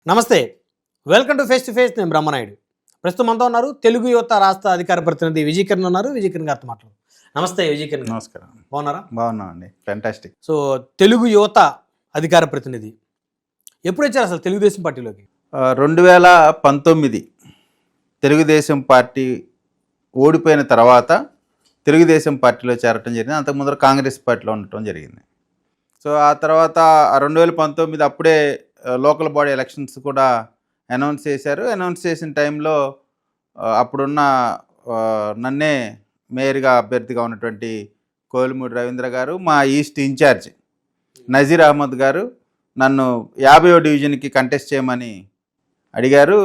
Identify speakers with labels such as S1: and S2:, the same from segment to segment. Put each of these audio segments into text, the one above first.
S1: నమస్తే, welcome to face. నేను బ్రహ్మనాయుడు. ప్రస్తుతం మనతో ఉన్నారు తెలుగు యువత రాష్ట్ర అధికార ప్రతినిధి విజయకిరణ్ ఉన్నారు. విజయకిరణ్ గారితో మాట్లాడు. నమస్తే విజయకిరణ్.
S2: నమస్కారం.
S1: బాగున్నారా?
S2: బాగున్నామండి, ఫ్యాంటాస్టిక్.
S1: సో తెలుగు యువత అధికార ప్రతినిధి ఎప్పుడు వచ్చారు అసలు తెలుగుదేశం పార్టీలోకి?
S2: 2019 తెలుగుదేశం పార్టీ ఓడిపోయిన తర్వాత తెలుగుదేశం పార్టీలో చేరటం జరిగింది. అంతకుముందర కాంగ్రెస్ పార్టీలో ఉండటం జరిగింది. సో ఆ తర్వాత 2019 అప్పుడే లోకల్ బాడీ ఎలక్షన్స్ కూడా అనౌన్స్ చేశారు. అనౌన్స్ చేసిన టైంలో అప్పుడున్న నన్నే మేయర్గా అభ్యర్థిగా ఉన్నటువంటి కోలిమూడి రవీంద్ర గారు, మా ఈస్ట్ ఇన్ఛార్జ్ నజీర్ అహ్మద్ గారు నన్ను 50వ డివిజన్కి కంటెస్ట్ చేయమని అడిగారు.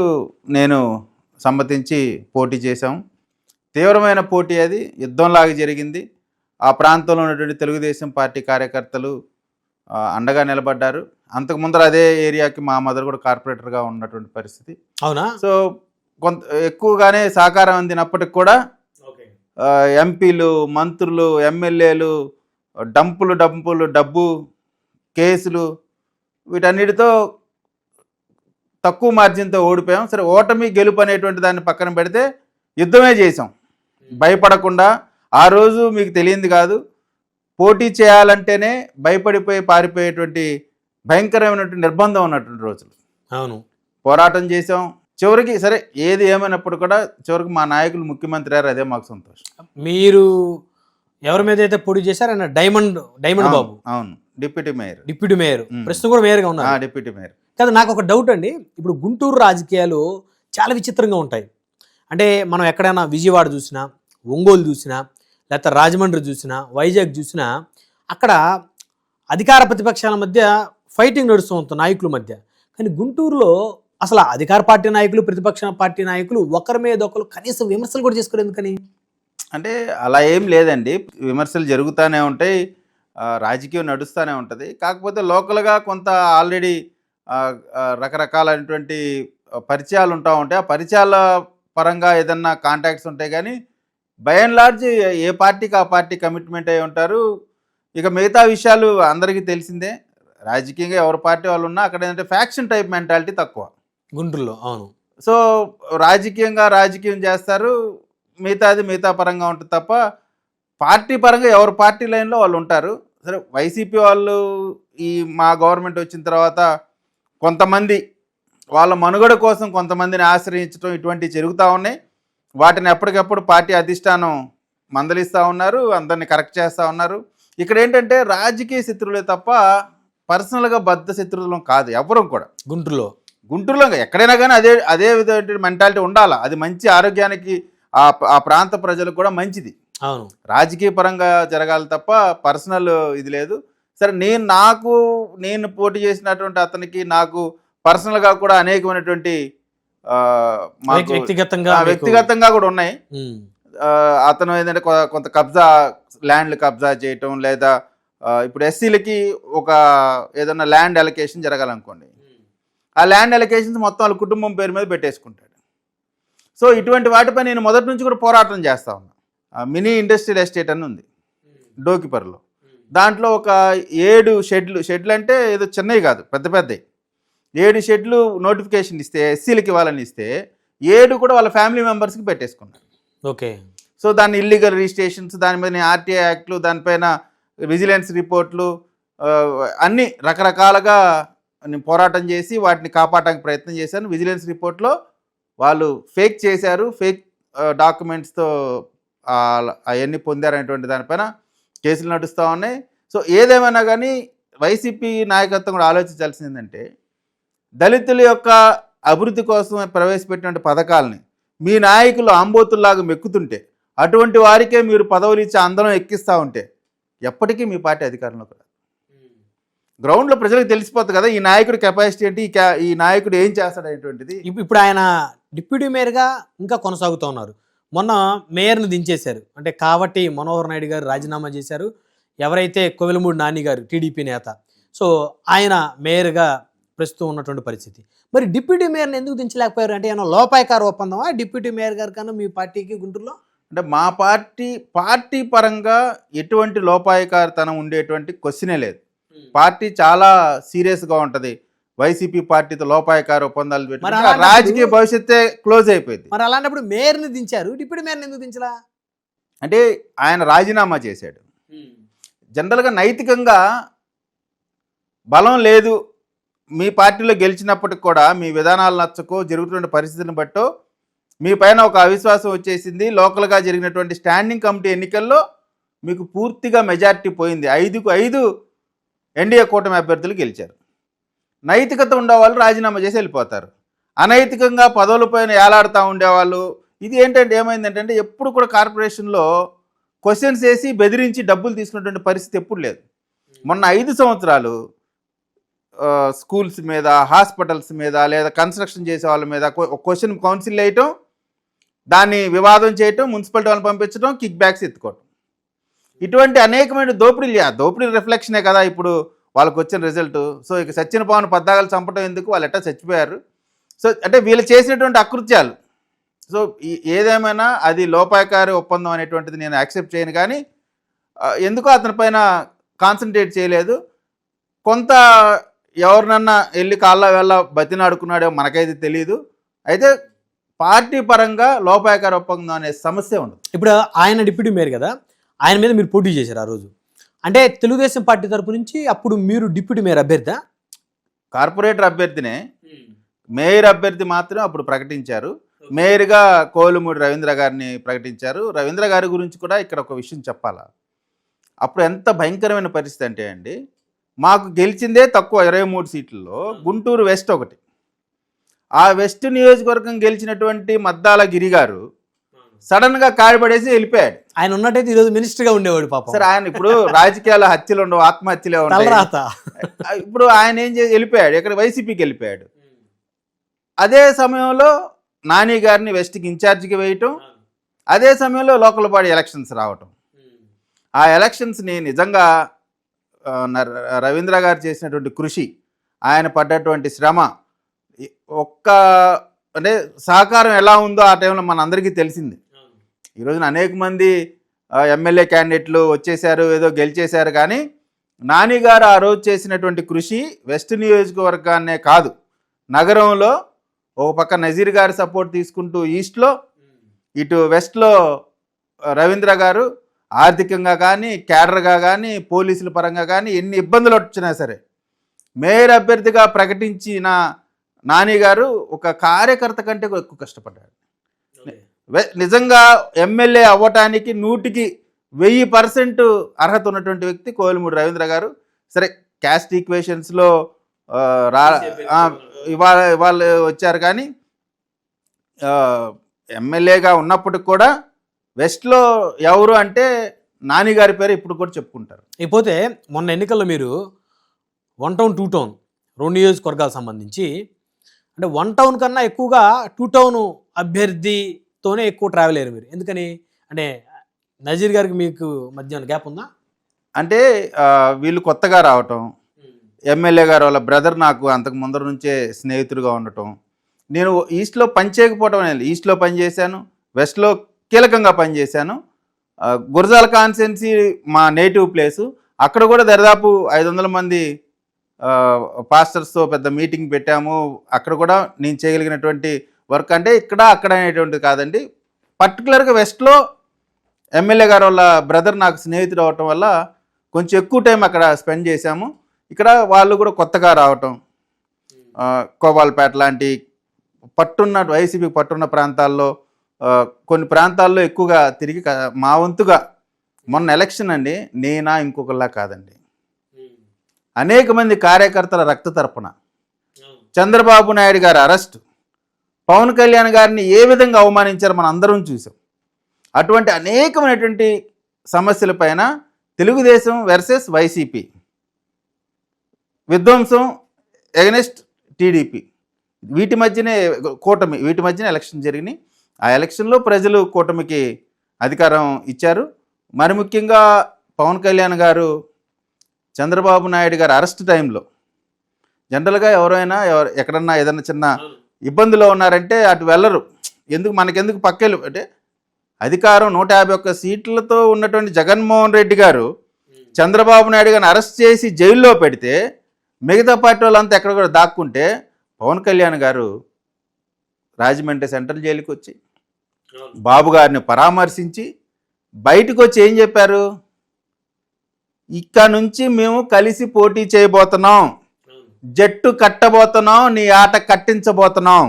S2: నేను సమ్మతించి పోటీ చేశాం. తీవ్రమైన పోటీ, అది యుద్ధంలాగా జరిగింది. ఆ ప్రాంతంలో ఉన్నటువంటి తెలుగుదేశం పార్టీ కార్యకర్తలు అండగా నిలబడ్డారు. అంతకు ముందర అదే ఏరియాకి మా మదర్ కూడా కార్పొరేటర్గా ఉన్నటువంటి పరిస్థితి.
S1: అవునా?
S2: సో కొంత ఎక్కువగానే సహకారం అందినప్పటికి కూడా ఎంపీలు, మంత్రులు, ఎమ్మెల్యేలు డబ్బు కేసులు వీటన్నిటితో తక్కువ మార్జిన్తో ఓడిపోయాం. సరే, ఓటమి గెలుపు అనేటువంటి దాన్ని పక్కన పెడితే యుద్ధమే చేసాం భయపడకుండా. ఆ రోజు మీకు తెలియంది కాదు, పోటీ చేయాలంటేనే భయపడిపోయి పారిపోయేటువంటి భయంకరమైనటువంటి నిర్బంధం ఉన్నటువంటి రోజులు.
S1: అవును,
S2: పోరాటం చేసాం. చివరికి సరే ఏది ఏమైనప్పుడు కూడా చివరికి మా నాయకులు ముఖ్యమంత్రి అయ్యారు. అదే మాకు సంతోషం.
S1: మీరు ఎవరి మీద అయితే పోటీ చేశారు ఆయన డైమండ్ బాబు.
S2: అవును, డిప్యూటీ మేయర్.
S1: ప్రస్తుతం కూడా మేయర్గా ఉన్నారు.
S2: Deputy mayor.
S1: కదా, నాకు ఒక డౌట్ అండి. ఇప్పుడు గుంటూరు రాజకీయాలు చాలా విచిత్రంగా ఉంటాయి. అంటే మనం ఎక్కడైనా విజయవాడ చూసినా, ఒంగోలు చూసినా, లేకపోతే రాజమండ్రి చూసినా, వైజాగ్ చూసినా అక్కడ అధికార ప్రతిపక్షాల మధ్య ఫైటింగ్ నడుస్తూ ఉంటుంది నాయకుల మధ్య. కానీ గుంటూరులో అసలు అధికార పార్టీ నాయకులు, ప్రతిపక్ష పార్టీ నాయకులు ఒకరి మీద ఒకరు కనీసం విమర్శలు కూడా చేసుకోరు. ఎందుకని
S2: అంటే అలా ఏం లేదండి, విమర్శలు జరుగుతూనే ఉంటాయి, రాజకీయం నడుస్తూనే ఉంటుంది. కాకపోతే లోకల్గా కొంత ఆల్రెడీ రకరకాలైనటువంటి పరిచయాలు ఉంటాయి. ఆ పరిచయాల పరంగా ఏదన్నా కాంటాక్ట్స్ ఉంటాయి. కానీ బై అండ్ లార్జ్ ఏ పార్టీకి ఆ పార్టీ కమిట్మెంట్ అయి ఉంటారు. ఇక మిగతా విషయాలు అందరికీ తెలిసిందే. రాజకీయంగా ఎవరి పార్టీ వాళ్ళు ఉన్నా అక్కడ ఏంటంటే ఫ్యాక్షన్ టైప్ మెంటాలిటీ తక్కువ
S1: గుంటూరులో. అవును.
S2: సో రాజకీయం చేస్తారు, మిగతా పరంగా ఉంటుంది తప్ప పార్టీ పరంగా ఎవరి పార్టీ లైన్లో వాళ్ళు ఉంటారు. సరే, వైసీపీ వాళ్ళు ఈ మా గవర్నమెంట్ వచ్చిన తర్వాత కొంతమంది వాళ్ళ మనుగడ కోసం కొంతమందిని ఆశ్రయించడం ఇటువంటివి జరుగుతూ ఉన్నాయి. వాటిని ఎప్పటికప్పుడు పార్టీ అధిష్టానం మందలిస్తూ ఉన్నారు, అందరినీ కరెక్ట్ చేస్తూ ఉన్నారు. ఇక్కడ ఏంటంటే రాజకీయ శత్రువులే తప్ప పర్సనల్గా బద్ధ శత్రువులం కాదు ఎవరు కూడా. గుంటూరులో ఎక్కడైనా కానీ అదే విధమైన మెంటాలిటీ ఉండాలా. అది మంచి ఆరోగ్యానికి, ఆ ప్రాంత ప్రజలకు కూడా మంచిది.
S1: అవును,
S2: రాజకీయ పరంగా జరగాలి తప్ప పర్సనల్ ఇది లేదు. సరే, నేను పోటీ చేసినటువంటి అతనికి నాకు పర్సనల్గా కూడా అనేకమైనటువంటి వ్యక్తిగతంగా కూడా ఉన్నాయి. అతను ఏంటంటే కొంత ల్యాండ్లు కబ్జా చేయటం, లేదా ఇప్పుడు ఎస్సీలకి ఒక ఏదన్నా ల్యాండ్ అలొకేషన్ జరగాలనుకోండి, ఆ ల్యాండ్ అలొకేషన్స్ మొత్తం వాళ్ళ కుటుంబం పేరు మీద పెట్టేసుకుంటాడు. సో ఇటువంటి వాటిపై నేను మొదటి నుంచి కూడా పోరాటం చేస్తా ఉన్నా. మినీ ఇండస్ట్రియల్ ఎస్టేట్ అని ఉంది డోకిపర్లో. దాంట్లో ఒక 7 షెడ్లు అంటే ఏదో చిన్నవి కాదు, పెద్దవి 7 షెడ్లు నోటిఫికేషన్ ఇస్తే ఎస్సీలకి ఇవ్వాలని ఇస్తే 7 కూడా వాళ్ళ ఫ్యామిలీ మెంబర్స్కి పెట్టేసుకున్నారు.
S1: ఓకే.
S2: సో దాన్ని ఇల్లీగల్ రిజిస్ట్రేషన్స్, దాని మీద ఆర్టీఐ యాక్ట్లు, దానిపైన విజిలెన్స్ రిపోర్ట్లు, అన్నీ రకరకాలుగా నేను పోరాటం చేసి వాటిని కాపాడడానికి ప్రయత్నం చేశాను. విజిలెన్స్ రిపోర్ట్లో వాళ్ళు ఫేక్ చేశారు, ఫేక్ డాక్యుమెంట్స్తో అవన్నీ పొందారనేటువంటి దానిపైన కేసులు నడుస్తూ ఉన్నాయి. సో ఏదేమైనా కానీ వైసీపీ నాయకత్వం కూడా ఆలోచించాల్సింది ఏంటంటే, దళితుల యొక్క అభివృద్ధి కోసం ప్రవేశపెట్టిన పథకాలని మీ నాయకులు ఆంబోతుల్లాగా మెక్కుతుంటే, అటువంటి వారికే మీరు పదవులు ఇచ్చి అందరం ఎక్కిస్తూ ఉంటే ఎప్పటికీ మీ పార్టీ అధికారంలోకి రాదు. గ్రౌండ్లో ప్రజలకు తెలిసిపోతుంది కదా ఈ నాయకుడి కెపాసిటీ ఏంటి, ఈ నాయకుడు ఏం చేస్తాడు అనేటువంటిది.
S1: ఇప్పుడు ఆయన డిప్యూటీ మేయర్గా ఇంకా కొనసాగుతూ ఉన్నారు. మొన్న మేయర్ని దించేశారు. అంటే కాబట్టి మనోహర్ నాయుడు గారు రాజీనామా చేశారు. ఎవరైతే కోవెలమూడి నాని గారు టీడీపీ నేత, సో ఆయన మేయర్గా ప్రస్తుతం ఉన్నటువంటి పరిస్థితి. మరి డిప్యూటీ మేయర్ని ఎందుకు దించలేకపోయారు? అంటే ఏమైనా లోపాయకార ఒప్పందమా డిప్యూటీ మేయర్ గారు కన్నా మీ పార్టీకి గుంటూరులో?
S2: అంటే మా పార్టీ పరంగా ఎటువంటి లోపాయకారితనం ఉండేటువంటి క్వశ్చనే లేదు. పార్టీ చాలా సీరియస్గా ఉంటుంది. వైసీపీ పార్టీతో లోపాయకార ఒప్పందాలు
S1: మరి
S2: పెట్టుకుంటే ఆ
S1: అలాంటప్పుడు-
S2: రాజకీయ భవిష్యత్తే క్లోజ్ అయిపోయింది.
S1: మరి అలాంటప్పుడు మేయర్ని దించారు, డిప్యూటీ మేయర్ని ఎందుకు దించలా?
S2: అంటే ఆయన రాజీనామా చేశాడు. జనరల్గా నైతికంగా బలం లేదు, మీ పార్టీలో గెలిచినప్పటికి కూడా మీ విధానాలు నచ్చకో, జరుగుతున్న పరిస్థితిని బట్టో మీ పైన ఒక అవిశ్వాసం వచ్చేసింది. లోకల్గా జరిగినటువంటి స్టాండింగ్ కమిటీ ఎన్నికల్లో మీకు పూర్తిగా మెజారిటీ పోయింది. 5కు 5 ఎన్డీఏ కూటమి అభ్యర్థులు గెలిచారు. నైతికత ఉండేవాళ్ళు రాజీనామా చేసి వెళ్ళిపోతారు. అనైతికంగా పదవుల పైన ఏలాడుతూ ఉండేవాళ్ళు. ఇది ఏంటంటే ఏమైందంటే ఎప్పుడు కూడా కార్పొరేషన్లో క్వశ్చన్స్ వేసి బెదిరించి డబ్బులు తీసుకున్నటువంటి పరిస్థితి ఎప్పుడు లేదు. మొన్న 5 సంవత్సరాలు స్కూల్స్ మీద, హాస్పిటల్స్ మీద, లేదా కన్స్ట్రక్షన్ చేసే వాళ్ళ మీద క్వశ్చన్ కౌన్సిల్ వేయటం, దాన్ని వివాదం చేయటం, మున్సిపాలిటీ వాళ్ళని పంపించడం, కిక్ బ్యాక్స్ ఎత్తుకోవటం, ఇటువంటి అనేకమైన దోపిడీ రిఫ్లెక్షనే కదా ఇప్పుడు వాళ్ళకు వచ్చిన రిజల్ట్. సో ఇక సచిన పవన్ పద్దాగలు చంపడం ఎందుకు, వాళ్ళు ఎట్టా చచ్చిపోయారు. సో అంటే వీళ్ళు చేసినటువంటి అకృత్యాలు. సో ఏదేమైనా అది లోపాయకారి ఒప్పందం అనేటువంటిది నేను యాక్సెప్ట్ చేయను. కానీ ఎందుకో అతని పైన కాన్సన్ట్రేట్ చేయలేదు. కొంత ఎవరినన్నా వెళ్ళి కాళ్ళ వెళ్ళ బతినాడుకున్నాడో మనకైతే తెలియదు. అయితే పార్టీ పరంగా లోపాయకార ఒప్పందం అనే సమస్య ఉండదు.
S1: ఇప్పుడు ఆయన డిప్యూటీ మేయర్ కదా, ఆయన మీద మీరు పోటీ చేశారు ఆ రోజు. అంటే తెలుగుదేశం పార్టీ తరపు నుంచి అప్పుడు మీరు డిప్యూటీ మేయర్ అభ్యర్థి?
S2: కార్పొరేటర్ అభ్యర్థినే, మేయర్ అభ్యర్థి మాత్రం అప్పుడు ప్రకటించారు. మేయర్గా కోలుమూడి రవీంద్ర గారిని ప్రకటించారు. రవీంద్ర గారి గురించి కూడా ఇక్కడ ఒక విషయం చెప్పాలా. అప్పుడు ఎంత భయంకరమైన పరిస్థితి అంటే అండి, మాకు గెలిచిందే తక్కువ 23 సీట్లలో గుంటూరు వెస్ట్ ఒకటి. ఆ వెస్ట్ నియోజకవర్గం గెలిచినటువంటి మద్దాల గిరి గారు సడన్గా కాడిపడేసి వెళ్ళిపోయాడు.
S1: ఆయన ఉన్నట్టయితే ఈరోజు మినిస్టర్గా ఉండేవాడు పాపం.
S2: సరే, ఆయన ఇప్పుడు రాజకీయాల హత్యలు ఉండవు, ఆత్మహత్యలే ఉంటాయి. ఇప్పుడు ఆయన ఏం చేసి వెళ్ళిపోయాడు, ఇక్కడ వైసీపీకి వెళ్ళిపోయాడు. అదే సమయంలో నాని గారిని వెస్ట్కి ఇన్ఛార్జికి వేయటం, అదే సమయంలో లోకల్ బాడీ ఎలక్షన్స్ రావటం. ఆ ఎలక్షన్స్ని నిజంగా రవీంద్ర గారు చేసినటువంటి కృషి, ఆయన పడ్డటువంటి శ్రమ, అంటే సహకారం ఎలా ఉందో ఆ టైంలో మన అందరికీ తెలిసింది. ఈరోజున అనేక మంది ఎమ్మెల్యే క్యాండిడేట్లు వచ్చేసారు, ఏదో గెలిచేశారు. కానీ నాని గారు ఆ రోజు చేసినటువంటి కృషి వెస్ట్ నియోజకవర్గాన్నే కాదు, నగరంలో ఒక పక్క నజీర్ గారి సపోర్ట్ తీసుకుంటూ ఈస్ట్లో, ఇటు వెస్ట్లో రవీంద్ర గారు ఆర్థికంగా కానీ, క్యాడర్గా కానీ, పోలీసుల పరంగా కానీ ఎన్ని ఇబ్బందులు వచ్చినా సరే మేయర్ అభ్యర్థిగా ప్రకటించిన నాని గారు ఒక కార్యకర్త కంటే ఎక్కువ కష్టపడ్డాడు. నిజంగా ఎమ్మెల్యే అవ్వటానికి 100% అర్హత ఉన్నటువంటి వ్యక్తి కోలుమూడి రవీంద్ర గారు. సరే, క్యాస్ట్ ఈక్వేషన్స్లో ఇవాళ వచ్చారు. కానీ ఎమ్మెల్యేగా ఉన్నప్పటికి కూడా వెస్ట్లో ఎవరు అంటే నాని గారి పేరు ఇప్పుడు కూడా చెప్పుకుంటారు.
S1: ఇకపోతే మొన్న ఎన్నికల్లో మీరు 1 టౌన్ 2 టౌన్ 2 నియోజకవర్గాలకు సంబంధించి, అంటే 1 టౌన్ కన్నా ఎక్కువగా 2 టౌన్ అభ్యర్థితోనే ఎక్కువ ట్రావెల్ అయ్యారు మీరు. ఎందుకని? అంటే నజీర్ గారికి మీకు మధ్య గ్యాప్ ఉందా?
S2: అంటే వీళ్ళు కొత్తగా రావటం, ఎమ్మెల్యే గారు వాళ్ళ బ్రదర్ నాకు అంతకు ముందర నుంచే స్నేహితుడిగా ఉండటం, నేను ఈస్ట్లో పనిచేయకపోవటం అనేది, ఈస్ట్లో పనిచేశాను, వెస్ట్లో కీలకంగా పనిచేశాను. గురజాల కాన్స్టిట్యున్సీ మా నేటివ్ ప్లేసు, అక్కడ కూడా దాదాపు 500 మంది పాస్టర్స్తో పెద్ద మీటింగ్ పెట్టాము. అక్కడ కూడా నేను చేయగలిగినటువంటి వర్క్, అంటే ఇక్కడ అక్కడ అనేటువంటిది కాదండి, పర్టికులర్గా వెస్ట్లో ఎమ్మెల్యే గారు వాళ్ళ బ్రదర్ నాకు స్నేహితుడు అవటం వల్ల కొంచెం ఎక్కువ టైం అక్కడ స్పెండ్ చేశాము. ఇక్కడ వాళ్ళు కూడా కొత్తగా రావటం, కోవాల్పేట లాంటి వైసీపీ పట్టున్న ప్రాంతాల్లో, కొన్ని ప్రాంతాల్లో ఎక్కువగా తిరిగి మా వంతుగా మొన్న ఎలక్షన్ అండి, నేనా ఇంకొకలా కాదండి, అనేక మంది కార్యకర్తల రక్త తర్పణ, చంద్రబాబు నాయుడు గారి అరెస్ట్, పవన్ కళ్యాణ్ గారిని ఏ విధంగా అవమానించారో మనం అందరం చూసాం. అటువంటి అనేకమైనటువంటి సమస్యలపైన తెలుగుదేశం వర్సెస్ వైసీపీ, విధ్వంసం ఎగనెస్ట్ టీడీపీ, వీటి మధ్యనే కూటమి, వీటి మధ్యనే ఎలక్షన్ జరిగినాయి. ఆ ఎలక్షన్లో ప్రజలు కూటమికి అధికారం ఇచ్చారు. మరి ముఖ్యంగా పవన్ కళ్యాణ్ గారు చంద్రబాబు నాయుడు గారు అరెస్ట్ టైంలో, జనరల్గా ఎవరైనా ఎక్కడన్నా ఏదైనా చిన్న ఇబ్బందులో ఉన్నారంటే అటు వెళ్ళరు, మనకెందుకు పక్కేళ్ళు, అంటే అధికారం 151 సీట్లతో ఉన్నటువంటి జగన్మోహన్ రెడ్డి గారు చంద్రబాబు నాయుడు గారిని అరెస్ట్ చేసి జైల్లో పెడితే మిగతా పార్టీ వాళ్ళంతా ఎక్కడ కూడా దాక్కుంటే పవన్ కళ్యాణ్ గారు రాజమండ్రి సెంట్రల్ జైలుకి వచ్చి బాబు గారిని పరామర్శించి బయటకు వచ్చి ఏం చెప్పారు, ఇక్కడ నుంచి మేము కలిసి పోటీ చేయబోతున్నాం, జట్టు కట్టబోతున్నాం, నీ ఆట కట్టించబోతున్నాం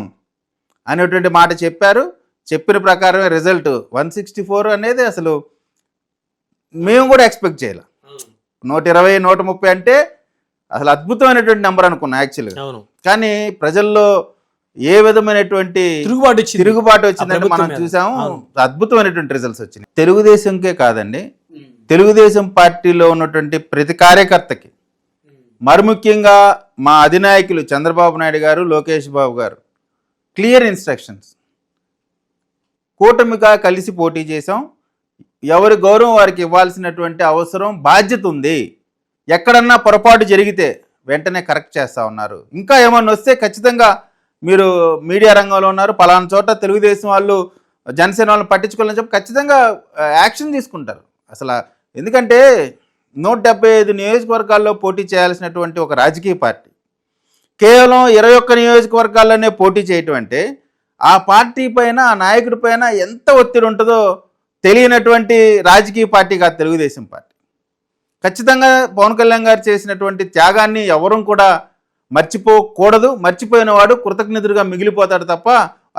S2: అనేటువంటి మాట చెప్పారు. చెప్పిన ప్రకారమే రిజల్ట్ 164 అనేది అసలు మేము కూడా ఎక్స్పెక్ట్ చేయాలి. 120, 130 అంటే అసలు అద్భుతమైనటువంటి నెంబర్ అనుకున్నాం యాక్చువల్గా. కానీ ప్రజల్లో ఏ విధమైనటువంటి తిరుగుబాటు వచ్చిందంటే మనం చూసాము. అద్భుతమైనటువంటి రిజల్ట్స్ వచ్చినాయి. తెలుగుదేశంకే కాదండి, తెలుగుదేశం పార్టీలో ఉన్నటువంటి ప్రతి కార్యకర్తకి, మరి ముఖ్యంగా మా అధినాయకులు చంద్రబాబు నాయుడు గారు, లోకేష్ బాబు గారు క్లియర్ ఇన్స్ట్రక్షన్స్. కూటమిగా కలిసి పోటీ చేసాం, ఎవరి గౌరవం వారికి ఇవ్వాల్సినటువంటి అవసరం, బాధ్యత ఉంది. ఎక్కడన్నా పొరపాటు జరిగితే వెంటనే కరెక్ట్ చేస్తూ ఉన్నారు. ఇంకా ఏమన్నా వస్తే ఖచ్చితంగా మీరు మీడియా రంగంలో ఉన్నారు, పలానా చోట తెలుగుదేశం వాళ్ళు జనసేన వాళ్ళని పట్టించుకోవాలని చెప్పి ఖచ్చితంగా యాక్షన్ తీసుకుంటారు. అసలు ఎందుకంటే 175 నియోజకవర్గాల్లో పోటీ చేయాల్సినటువంటి ఒక రాజకీయ పార్టీ కేవలం 21 నియోజకవర్గాల్లోనే పోటీ చేయటం అంటే ఆ పార్టీ పైన, ఆ నాయకుడి పైన ఎంత ఒత్తిడి ఉంటుందో తెలియనటువంటి రాజకీయ పార్టీ కాదు తెలుగుదేశం పార్టీ. ఖచ్చితంగా పవన్ కళ్యాణ్ గారు చేసినటువంటి త్యాగాన్ని ఎవరూ కూడా మర్చిపోకూడదు. మర్చిపోయిన వాడు కృతజ్ఞతుడిగా మిగిలిపోతాడు తప్ప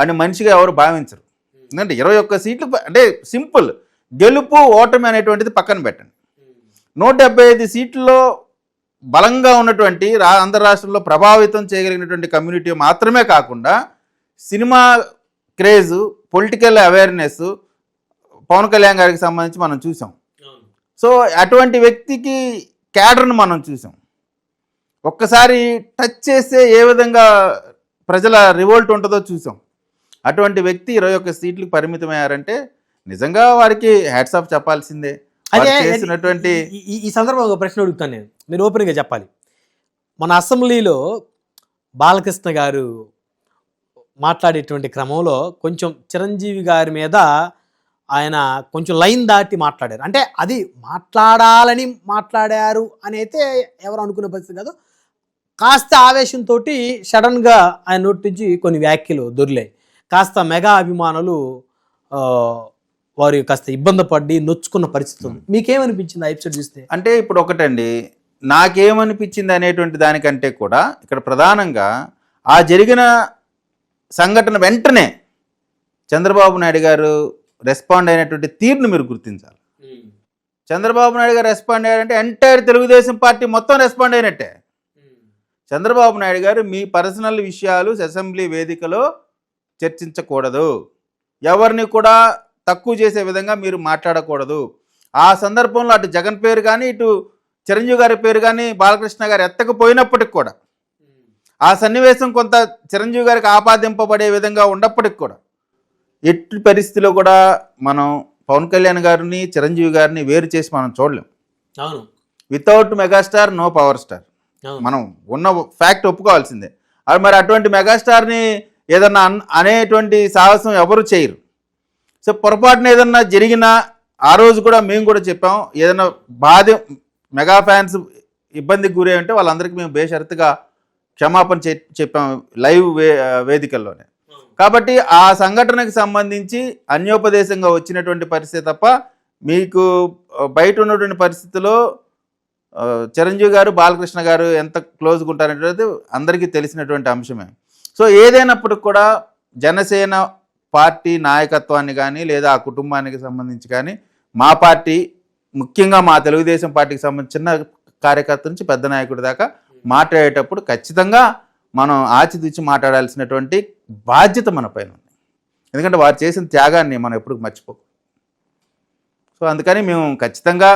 S2: అని మనిషిగా ఎవరు భావించరు. ఎందుకంటే 21 సీట్లు అంటే సింపుల్, గెలుపు ఓటమి అనేటువంటిది పక్కన పెట్టండి. 175 సీట్లలో బలంగా ఉన్నటువంటి ఆంధ్ర రాష్ట్రంలో ప్రభావితం చేయగలిగినటువంటి కమ్యూనిటీ మాత్రమే కాకుండా cinema craze, political awareness Pawan Kalyan గారికి సంబంధించి మనం చూసాం. సో అటువంటి వ్యక్తికి క్యాడర్ను మనం చూసాం. ఒక్కసారి టచ్ చేస్తే ఏ విధంగా ప్రజల రివోల్ట్ ఉంటుందో చూసాం. అటువంటి వ్యక్తి 21 సీట్లకు పరిమితమయ్యారంటే నిజంగా వారికి హ్యాట్స్ ఆఫ్ చెప్పాల్సిందే. చేసినటువంటి
S1: ఈ సందర్భంగా ఒక ప్రశ్న అడుగుతాను నేను, మీరు ఓపెన్గా చెప్పాలి. మన అసెంబ్లీలో బాలకృష్ణ గారు మాట్లాడేటువంటి క్రమంలో కొంచెం చిరంజీవి గారి మీద ఆయన కొంచెం లైన్ దాటి మాట్లాడారు. అంటే అది మాట్లాడాలని మాట్లాడారు అని అయితే ఎవరు అనుకునే పరిస్థితి కాదు. కాస్త ఆవేశంతో సడన్గా ఆయన నోటి నుంచి కొన్ని వ్యాఖ్యలు దొరిలాయి. కాస్త మెగా అభిమానులు వారు కాస్త ఇబ్బంది పడి నొచ్చుకున్న పరిస్థితి ఉంది. మీకేమనిపించింది ఆ ఎపిసోడ్ చూస్తే?
S2: అంటే ఇప్పుడు ఒకటండి, నాకేమనిపించింది అనేటువంటి దానికంటే కూడా ఇక్కడ ప్రధానంగా ఆ జరిగిన సంఘటన వెంటనే చంద్రబాబు నాయుడు గారు రెస్పాండ్ అయినటువంటి తీరును మీరు గుర్తించాలి. చంద్రబాబు నాయుడు గారు రెస్పాండ్ అయ్యారంటే ఎంటైర్ తెలుగుదేశం పార్టీ మొత్తం రెస్పాండ్ అయినట్టే. చంద్రబాబు నాయుడు గారు మీ పర్సనల్ విషయాలు అసెంబ్లీ వేదికలో చర్చించకూడదు, ఎవరిని కూడా తక్కువ చేసే విధంగా మీరు మాట్లాడకూడదు. ఆ సందర్భంలో అటు జగన్ పేరు కానీ, ఇటు చిరంజీవి గారి పేరు కానీ బాలకృష్ణ గారు ఎత్తకపోయినప్పటికి కూడా, ఆ సన్నివేశం కొంత చిరంజీవి గారికి ఆపాదింపబడే విధంగా ఉన్నప్పటికి కూడా, ఎట్టి పరిస్థితిలో కూడా మనం పవన్ కళ్యాణ్ గారిని, చిరంజీవి గారిని వేరు చేసి మనం చూడలేం.
S1: అవును,
S2: without megastar no power star, మనం ఉన్న ఫ్యాక్ట్ ఒప్పుకోవాల్సిందే. అది మరి అటువంటి మెగాస్టార్ని ఏదన్నా అనేటువంటి సాహసం ఎవరు చేయరు. సో పొరపాటున ఏదన్నా జరిగినా ఆ రోజు కూడా మేము కూడా చెప్పాం, ఏదైనా మెగా ఫ్యాన్స్ ఇబ్బందికి గురి ఉంటే వాళ్ళందరికీ మేము బేషరతుగా క్షమాపణ చెప్పాం లైవ్ వేదికల్లోనే. కాబట్టి ఆ సంఘటనకు సంబంధించి అన్యోపదేశంగా వచ్చినటువంటి పరిస్థితి తప్ప మీకు బయట ఉన్నటువంటి పరిస్థితిలో చిరంజీవి గారు, బాలకృష్ణ గారు ఎంత క్లోజ్గా ఉంటారనేది అందరికీ తెలిసినటువంటి అంశమే. సో ఏదైనప్పటికి కూడా జనసేన పార్టీ నాయకత్వాన్ని కానీ లేదా ఆ కుటుంబానికి సంబంధించి కానీ మా పార్టీ, ముఖ్యంగా మా తెలుగుదేశం పార్టీకి సంబంధించి చిన్న కార్యకర్త నుంచి పెద్ద నాయకుడి దాకా మాట్లాడేటప్పుడు ఖచ్చితంగా మనం ఆచితూచి మాట్లాడాల్సినటువంటి బాధ్యత మన పైన ఉంది. ఎందుకంటే వారు చేసిన త్యాగాన్ని మనం ఎప్పుడు మర్చిపోకు. సో అందుకని మేము ఖచ్చితంగా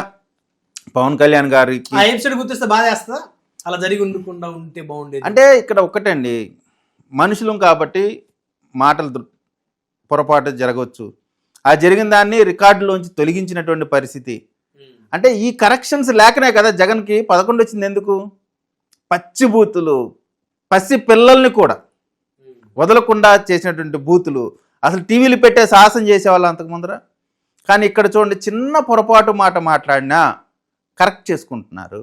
S2: పవన్ కళ్యాణ్ గారికి
S1: గుర్తిస్తే బాధ వేస్తుందా, అలా జరిగి ఉండకుండా ఉంటే బాగుండేది.
S2: అంటే ఇక్కడ ఒక్కటండి, మనుషులం కాబట్టి మాటలు పొరపాటు జరగవచ్చు. ఆ జరిగిన దాన్ని రికార్డులోంచి తొలగించినటువంటి పరిస్థితి. అంటే ఈ కరెక్షన్స్ లేకనే కదా జగన్కి 11 వచ్చింది. ఎందుకు? పచ్చి బూతులు, పసి పిల్లల్ని కూడా వదలకుండా చేసినటువంటి బూతులు, అసలు టీవీలు పెట్టే సాహసం చేసేవాళ్ళు అంతకుముందర. కానీ ఇక్కడ చూడండి, చిన్న పొరపాటు మాట మాట్లాడినా కరెక్ట్ చేసుకుంటున్నారు.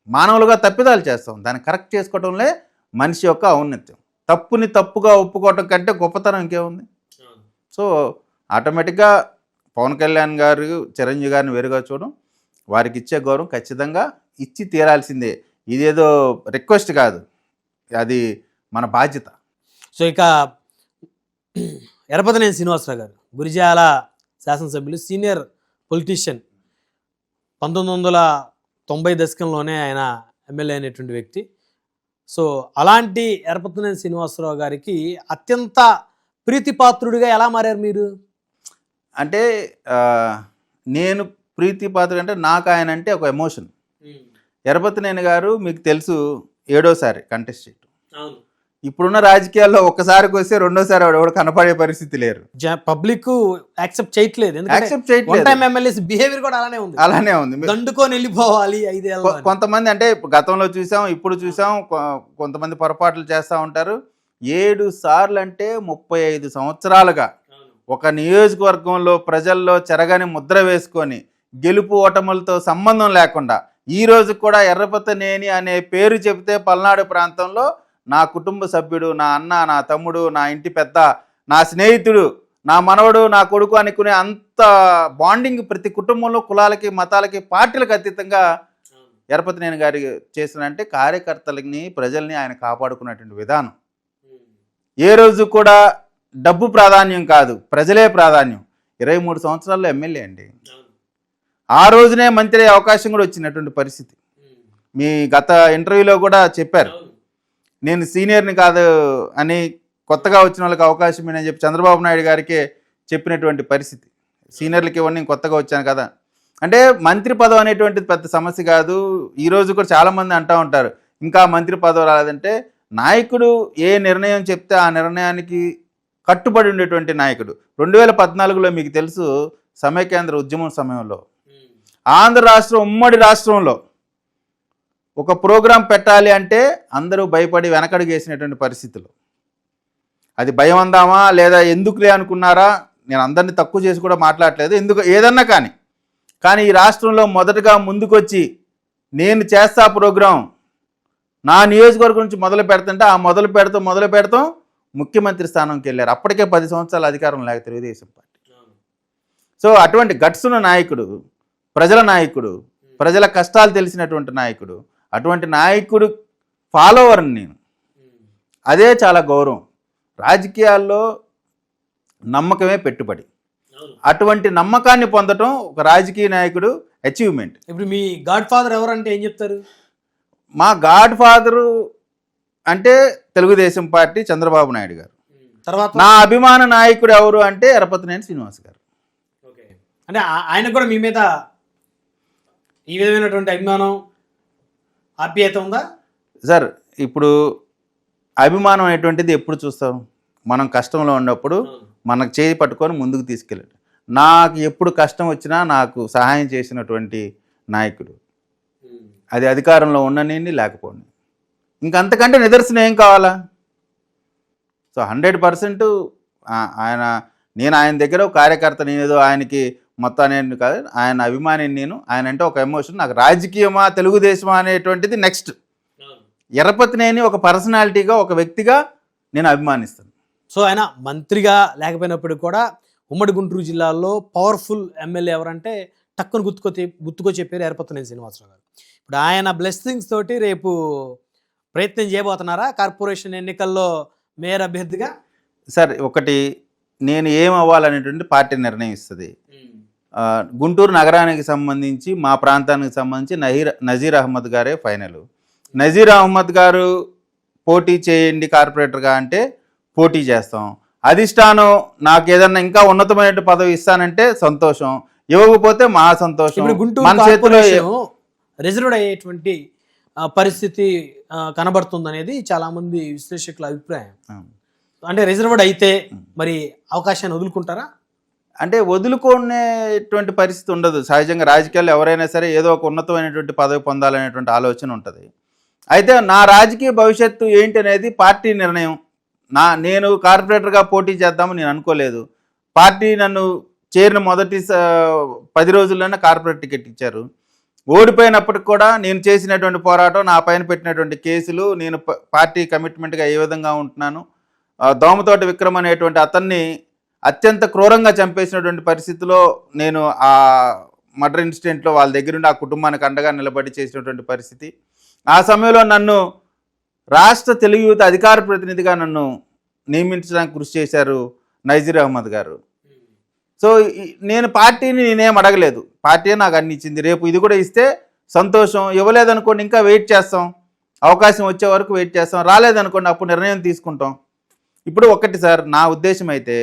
S2: మానవులుగా తప్పిదాలు చేస్తాం, దాన్ని కరెక్ట్ చేసుకోవటంలో మనిషి యొక్క ఔన్నత్యం. తప్పుని తప్పుగా ఒప్పుకోవటం కంటే గొప్పతనం ఇంకేముంది? సో ఆటోమేటిక్గా పవన్ కళ్యాణ్ గారు చిరంజీవి గారిని వేరుగా చూడడం, వారికి ఇచ్చే గౌరవం ఖచ్చితంగా ఇచ్చి తీరాల్సిందే. ఇదేదో రిక్వెస్ట్ కాదు, అది మన బాధ్యత.
S1: సో ఇక ఎరపతినేని శ్రీనివాసరావు గారు గురిజాల శాసనసభ్యులు, సీనియర్ పొలిటీషియన్, 1990 దశకంలోనే ఆయన ఎమ్మెల్యే అయినటువంటి వ్యక్తి. సో అలాంటి ఎరపతినేని శ్రీనివాసరావు గారికి అత్యంత ప్రీతిపాత్రుడిగా ఎలా మారారు మీరు?
S2: అంటే నేను ప్రీతిపాత్రుడు అంటే నాకు ఆయన అంటే ఒక ఎమోషన్. ఎరపతినేని గారు మీకు తెలుసు 7వసారి కంటెస్ట్ చేయటం. ఇప్పుడున్న రాజకీయాల్లో ఒక్కసారికి వస్తే రెండోసారి ఎవడు కనపడే పరిస్థితి లేరు.
S1: పబ్లిక్ యాక్సెప్ట్ చేయట్లేదు. ఎమ్మెల్యేస్ బిహేవియర్ కూడా అలానే ఉంది. దండుకొని వెళ్ళిపోవాలి 5 ఏళ్ళు.
S2: కొంతమంది అంటే గతంలో చూసాం, ఇప్పుడు చూసాం, కొంతమంది పొరపాట్లు చేస్తూ ఉంటారు. 7 సార్లు అంటే 35 సంవత్సరాలుగా ఒక నియోజకవర్గంలో ప్రజల్లో చెరగని ముద్ర వేసుకొని గెలుపు ఓటములతో సంబంధం లేకుండా ఈ రోజు కూడా ఎర్రపతినేని అనే పేరు చెబితే పల్నాడు ప్రాంతంలో నా కుటుంబ సభ్యుడు, నా అన్న, నా తమ్ముడు, నా ఇంటి పెద్ద, నా స్నేహితుడు, నా మనవడు, నా కొడుకు అనుకునే అంత బాండింగ్ ప్రతి కుటుంబంలో కులాలకి, మతాలకి, పార్టీలకు అతీతంగా ఎరపతినేని గారి చేసినంటే కార్యకర్తలని, ప్రజల్ని ఆయన కాపాడుకున్నటువంటి విధానం. ఏ రోజు కూడా డబ్బు ప్రాధాన్యం కాదు, ప్రజలే ప్రాధాన్యం. 23 సంవత్సరాల్లో ఎమ్మెల్యే అండి. ఆ రోజునే మంత్రి అయ్యే అవకాశం కూడా వచ్చినటువంటి పరిస్థితి. మీ గత ఇంటర్వ్యూలో కూడా చెప్పారు, నేను సీనియర్ని కాదు అని, కొత్తగా వచ్చిన వాళ్ళకి అవకాశం అని చెప్పి చంద్రబాబు నాయుడు గారికే చెప్పినటువంటి పరిస్థితి. సీనియర్లకి ఇవన్నీ కొత్తగా వచ్చాను కదా అంటే. మంత్రి పదవి అనేటువంటిది పెద్ద సమస్య కాదు. ఈరోజు కూడా చాలామంది అంటూ ఉంటారు ఇంకా మంత్రి పదవి రాలేదంటే. నాయకుడు ఏ నిర్ణయం చెప్తే ఆ నిర్ణయానికి కట్టుబడి ఉండేటువంటి నాయకుడు. 2014లో మీకు తెలుసు, సమైక్యాంధ్ర ఉద్యమం సమయంలో ఆంధ్ర రాష్ట్రం, ఉమ్మడి రాష్ట్రంలో ఒక ప్రోగ్రాం పెట్టాలి అంటే అందరూ భయపడి వెనకడుగేసినటువంటి పరిస్థితులు. అది భయం అందామా లేదా ఎందుకులే అనుకున్నారా, నేను అందరినీ తక్కువ చేసి కూడా మాట్లాడలేదు, ఎందుకు ఏదన్నా కానీ ఈ రాష్ట్రంలో మొదటగా ముందుకొచ్చి నేను చేస్తా ప్రోగ్రాం, నా నియోజకవర్గం నుంచి మొదలు పెడుతుంటే ఆ మొదలు పెడతాం ముఖ్యమంత్రి స్థానంకి వెళ్ళారు. అప్పటికే 10 సంవత్సరాల అధికారం లేక తెలుగుదేశం పార్టీ. సో అటువంటి గట్స్ ఉన్న నాయకుడు, ప్రజల నాయకుడు, ప్రజల కష్టాలు తెలిసినటువంటి నాయకుడు, అటువంటి నాయకుడు ఫాలోవర్ని నేను. అదే చాలా గౌరవం. రాజకీయాల్లో నమ్మకమే పెట్టుబడి. అటువంటి నమ్మకాన్ని పొందటం ఒక రాజకీయ నాయకుడు అచీవ్మెంట్.
S1: ఇప్పుడు మీ గాడ్ ఫాదర్ ఎవరంటే ఏం చెప్తారు?
S2: మా గాడ్ ఫాదరు అంటే తెలుగుదేశం పార్టీ చంద్రబాబు నాయుడు గారు.
S1: తర్వాత
S2: నా అభిమాన నాయకుడు ఎవరు అంటే ఎరపతినేని శ్రీనివాస్ గారు.
S1: అంటే ఆయన కూడా మీ మీద ఈ విధమైనటువంటి అభిమానం, ఆప్యాయత ఉందా
S2: సార్? ఇప్పుడు అభిమానం అనేటువంటిది ఎప్పుడు చూస్తాం? మనం కష్టంలో ఉన్నప్పుడు మనకు చేయి పట్టుకొని ముందుకు తీసుకెళ్ళాడు. నాకు ఎప్పుడు కష్టం వచ్చినా నాకు సహాయం చేసినటువంటి నాయకుడు. అది అధికారంలో ఉండనివ్వండి లేకపోండి, ఇంకంతకంటే నిదర్శనం ఏం కావాలా? సో 100% నేను ఆయన దగ్గర ఒక కార్యకర్త, నేనేదో ఆయనకి మొత్తాన్ని కాదు, ఆయన అభిమాని నేను. ఆయన అంటే ఒక ఎమోషన్. నాకు రాజకీయమా తెలుగుదేశమా అనేటువంటిది నెక్స్ట్. ఎరపతినేని ఒక పర్సనాలిటీగా, ఒక వ్యక్తిగా నేను అభిమానిస్తాను.
S1: సో ఆయన మంత్రిగా లేకపోయినప్పుడు కూడా ఉమ్మడి గుంటూరు జిల్లాలో పవర్ఫుల్ ఎమ్మెల్యే ఎవరంటే టక్కును గుర్తుకో చెప్పారు ఎరపతినేని శ్రీనివాసరావు గారు. ఇప్పుడు ఆయన బ్లెస్సింగ్స్ తోటి రేపు ప్రయత్నం చేయబోతున్నారా కార్పొరేషన్ ఎన్నికల్లో మేయర్ అభ్యర్థిగా?
S2: సార్ ఒకటి, నేను ఏం అవ్వాలనేటువంటి పార్టీ నిర్ణయిస్తుంది. గుంటూరు నగరానికి సంబంధించి, మా ప్రాంతానికి సంబంధించి నజీర్ అహ్మద్ గారే ఫైనల్. నజీర్ అహ్మద్ గారు పోటీ చేయండి కార్పొరేటర్గా అంటే పోటీ చేస్తాం. అధిష్టానం నాకు ఏదన్నా ఇంకా ఉన్నతమైన పదవి ఇస్తానంటే సంతోషం, ఇవ్వకపోతే మా సంతోషం. మన చేతిలో
S1: రిజర్వ్డ్ అయ్యేటువంటి పరిస్థితి కనబడుతుంది అనేది చాలా మంది విశ్లేషకుల అభిప్రాయం. అంటే రిజర్వ్డ్ అయితే మరి అవకాశాన్ని వదులుకుంటారా?
S2: అంటే వదులుకునేటువంటి పరిస్థితి ఉండదు. సహజంగా రాజకీయాల్లో ఎవరైనా సరే ఏదో ఒక ఉన్నతమైనటువంటి పదవి పొందాలనేటువంటి ఆలోచన ఉంటుంది. అయితే నా రాజకీయ భవిష్యత్తు ఏంటి అనేది పార్టీ నిర్ణయం. నేను కార్పొరేటర్గా పోటీ చేద్దామని నేను అనుకోలేదు. పార్టీ నన్ను చేరిన మొదటి 10 రోజుల్లోనే కార్పొరేట్ టికెట్ ఇచ్చారు. ఓడిపోయినప్పటికి కూడా నేను చేసినటువంటి పోరాటం, నా పైన పెట్టినటువంటి కేసులు, నేను పార్టీ కమిట్మెంట్గా ఏ విధంగా ఉంటున్నాను, దోమతోటి విక్రమ్ అనేటువంటి అతన్ని అత్యంత క్రూరంగా చంపేసినటువంటి పరిస్థితిలో నేను ఆ మర్డర్ ఇన్సిడెంట్లో వాళ్ళ దగ్గరుండి ఆ కుటుంబానికి అండగా నిలబడి చేసినటువంటి పరిస్థితి. ఆ సమయంలో నన్ను రాష్ట్ర తెలుగు యువత అధికార ప్రతినిధిగా నన్ను నియమించడానికి కృషి చేశారు నజీర్ అహ్మద్ గారు. సో నేను పార్టీని నేనేం అడగలేదు, పార్టీ నాకు అన్ని ఇచ్చింది. రేపు ఇది కూడా ఇస్తే సంతోషం, ఇవ్వలేదనుకోండి ఇంకా వెయిట్ చేస్తాం, అవకాశం వచ్చే వరకు వెయిట్ చేస్తాం, రాలేదనుకోండి అప్పుడు నిర్ణయం తీసుకుంటాం. ఇప్పుడు ఒకటి సార్, నా ఉద్దేశం అయితే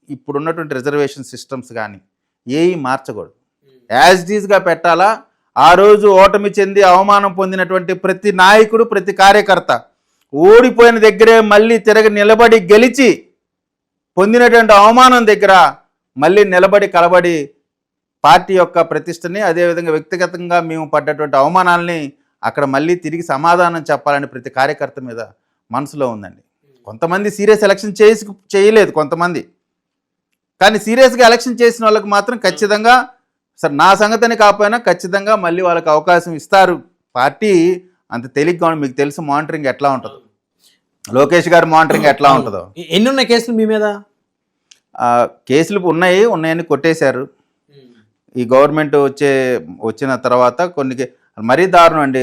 S2: ఇప్పుడు ఉన్నటువంటి రిజర్వేషన్ సిస్టమ్స్ కానీ ఏవి మార్చకూడదు, యాజ్ ఇట్ ఈజ్గా పెట్టాలా. ఆ రోజు ఓటమి చెంది అవమానం పొందినటువంటి ప్రతి నాయకుడు, ప్రతి కార్యకర్త ఓడిపోయిన దగ్గరే మళ్ళీ తిరగి నిలబడి గెలిచి పొందినటువంటి అవమానం దగ్గర మళ్ళీ నిలబడి కలబడి పార్టీ యొక్క ప్రతిష్టని, అదేవిధంగా వ్యక్తిగతంగా మేము పడ్డటువంటి అవమానాలని అక్కడ మళ్ళీ తిరిగి సమాధానం చెప్పాలని ప్రతి కార్యకర్త మీద మనసులో ఉందండి. కొంతమంది సీరియస్ ఎలక్షన్ చేయలేదు కొంతమంది, కానీ సీరియస్గా ఎలక్షన్ చేసిన వాళ్ళకి మాత్రం ఖచ్చితంగా సార్ నా సంగతిని కాకపోయినా ఖచ్చితంగా మళ్ళీ వాళ్ళకి అవకాశం ఇస్తారు. పార్టీ అంత తేలిగ్గా మీకు తెలుసు మానిటరింగ్ ఎట్లా ఉంటుందో, లోకేష్ గారి మానిటరింగ్ ఎట్లా ఉంటుందో.
S1: ఎన్ని ఉన్నాయి కేసులు మీ మీద?
S2: కేసులు ఉన్నాయని కొట్టేశారు. ఈ గవర్నమెంట్ వచ్చిన తర్వాత కొన్ని మరీ దారుణం అండి.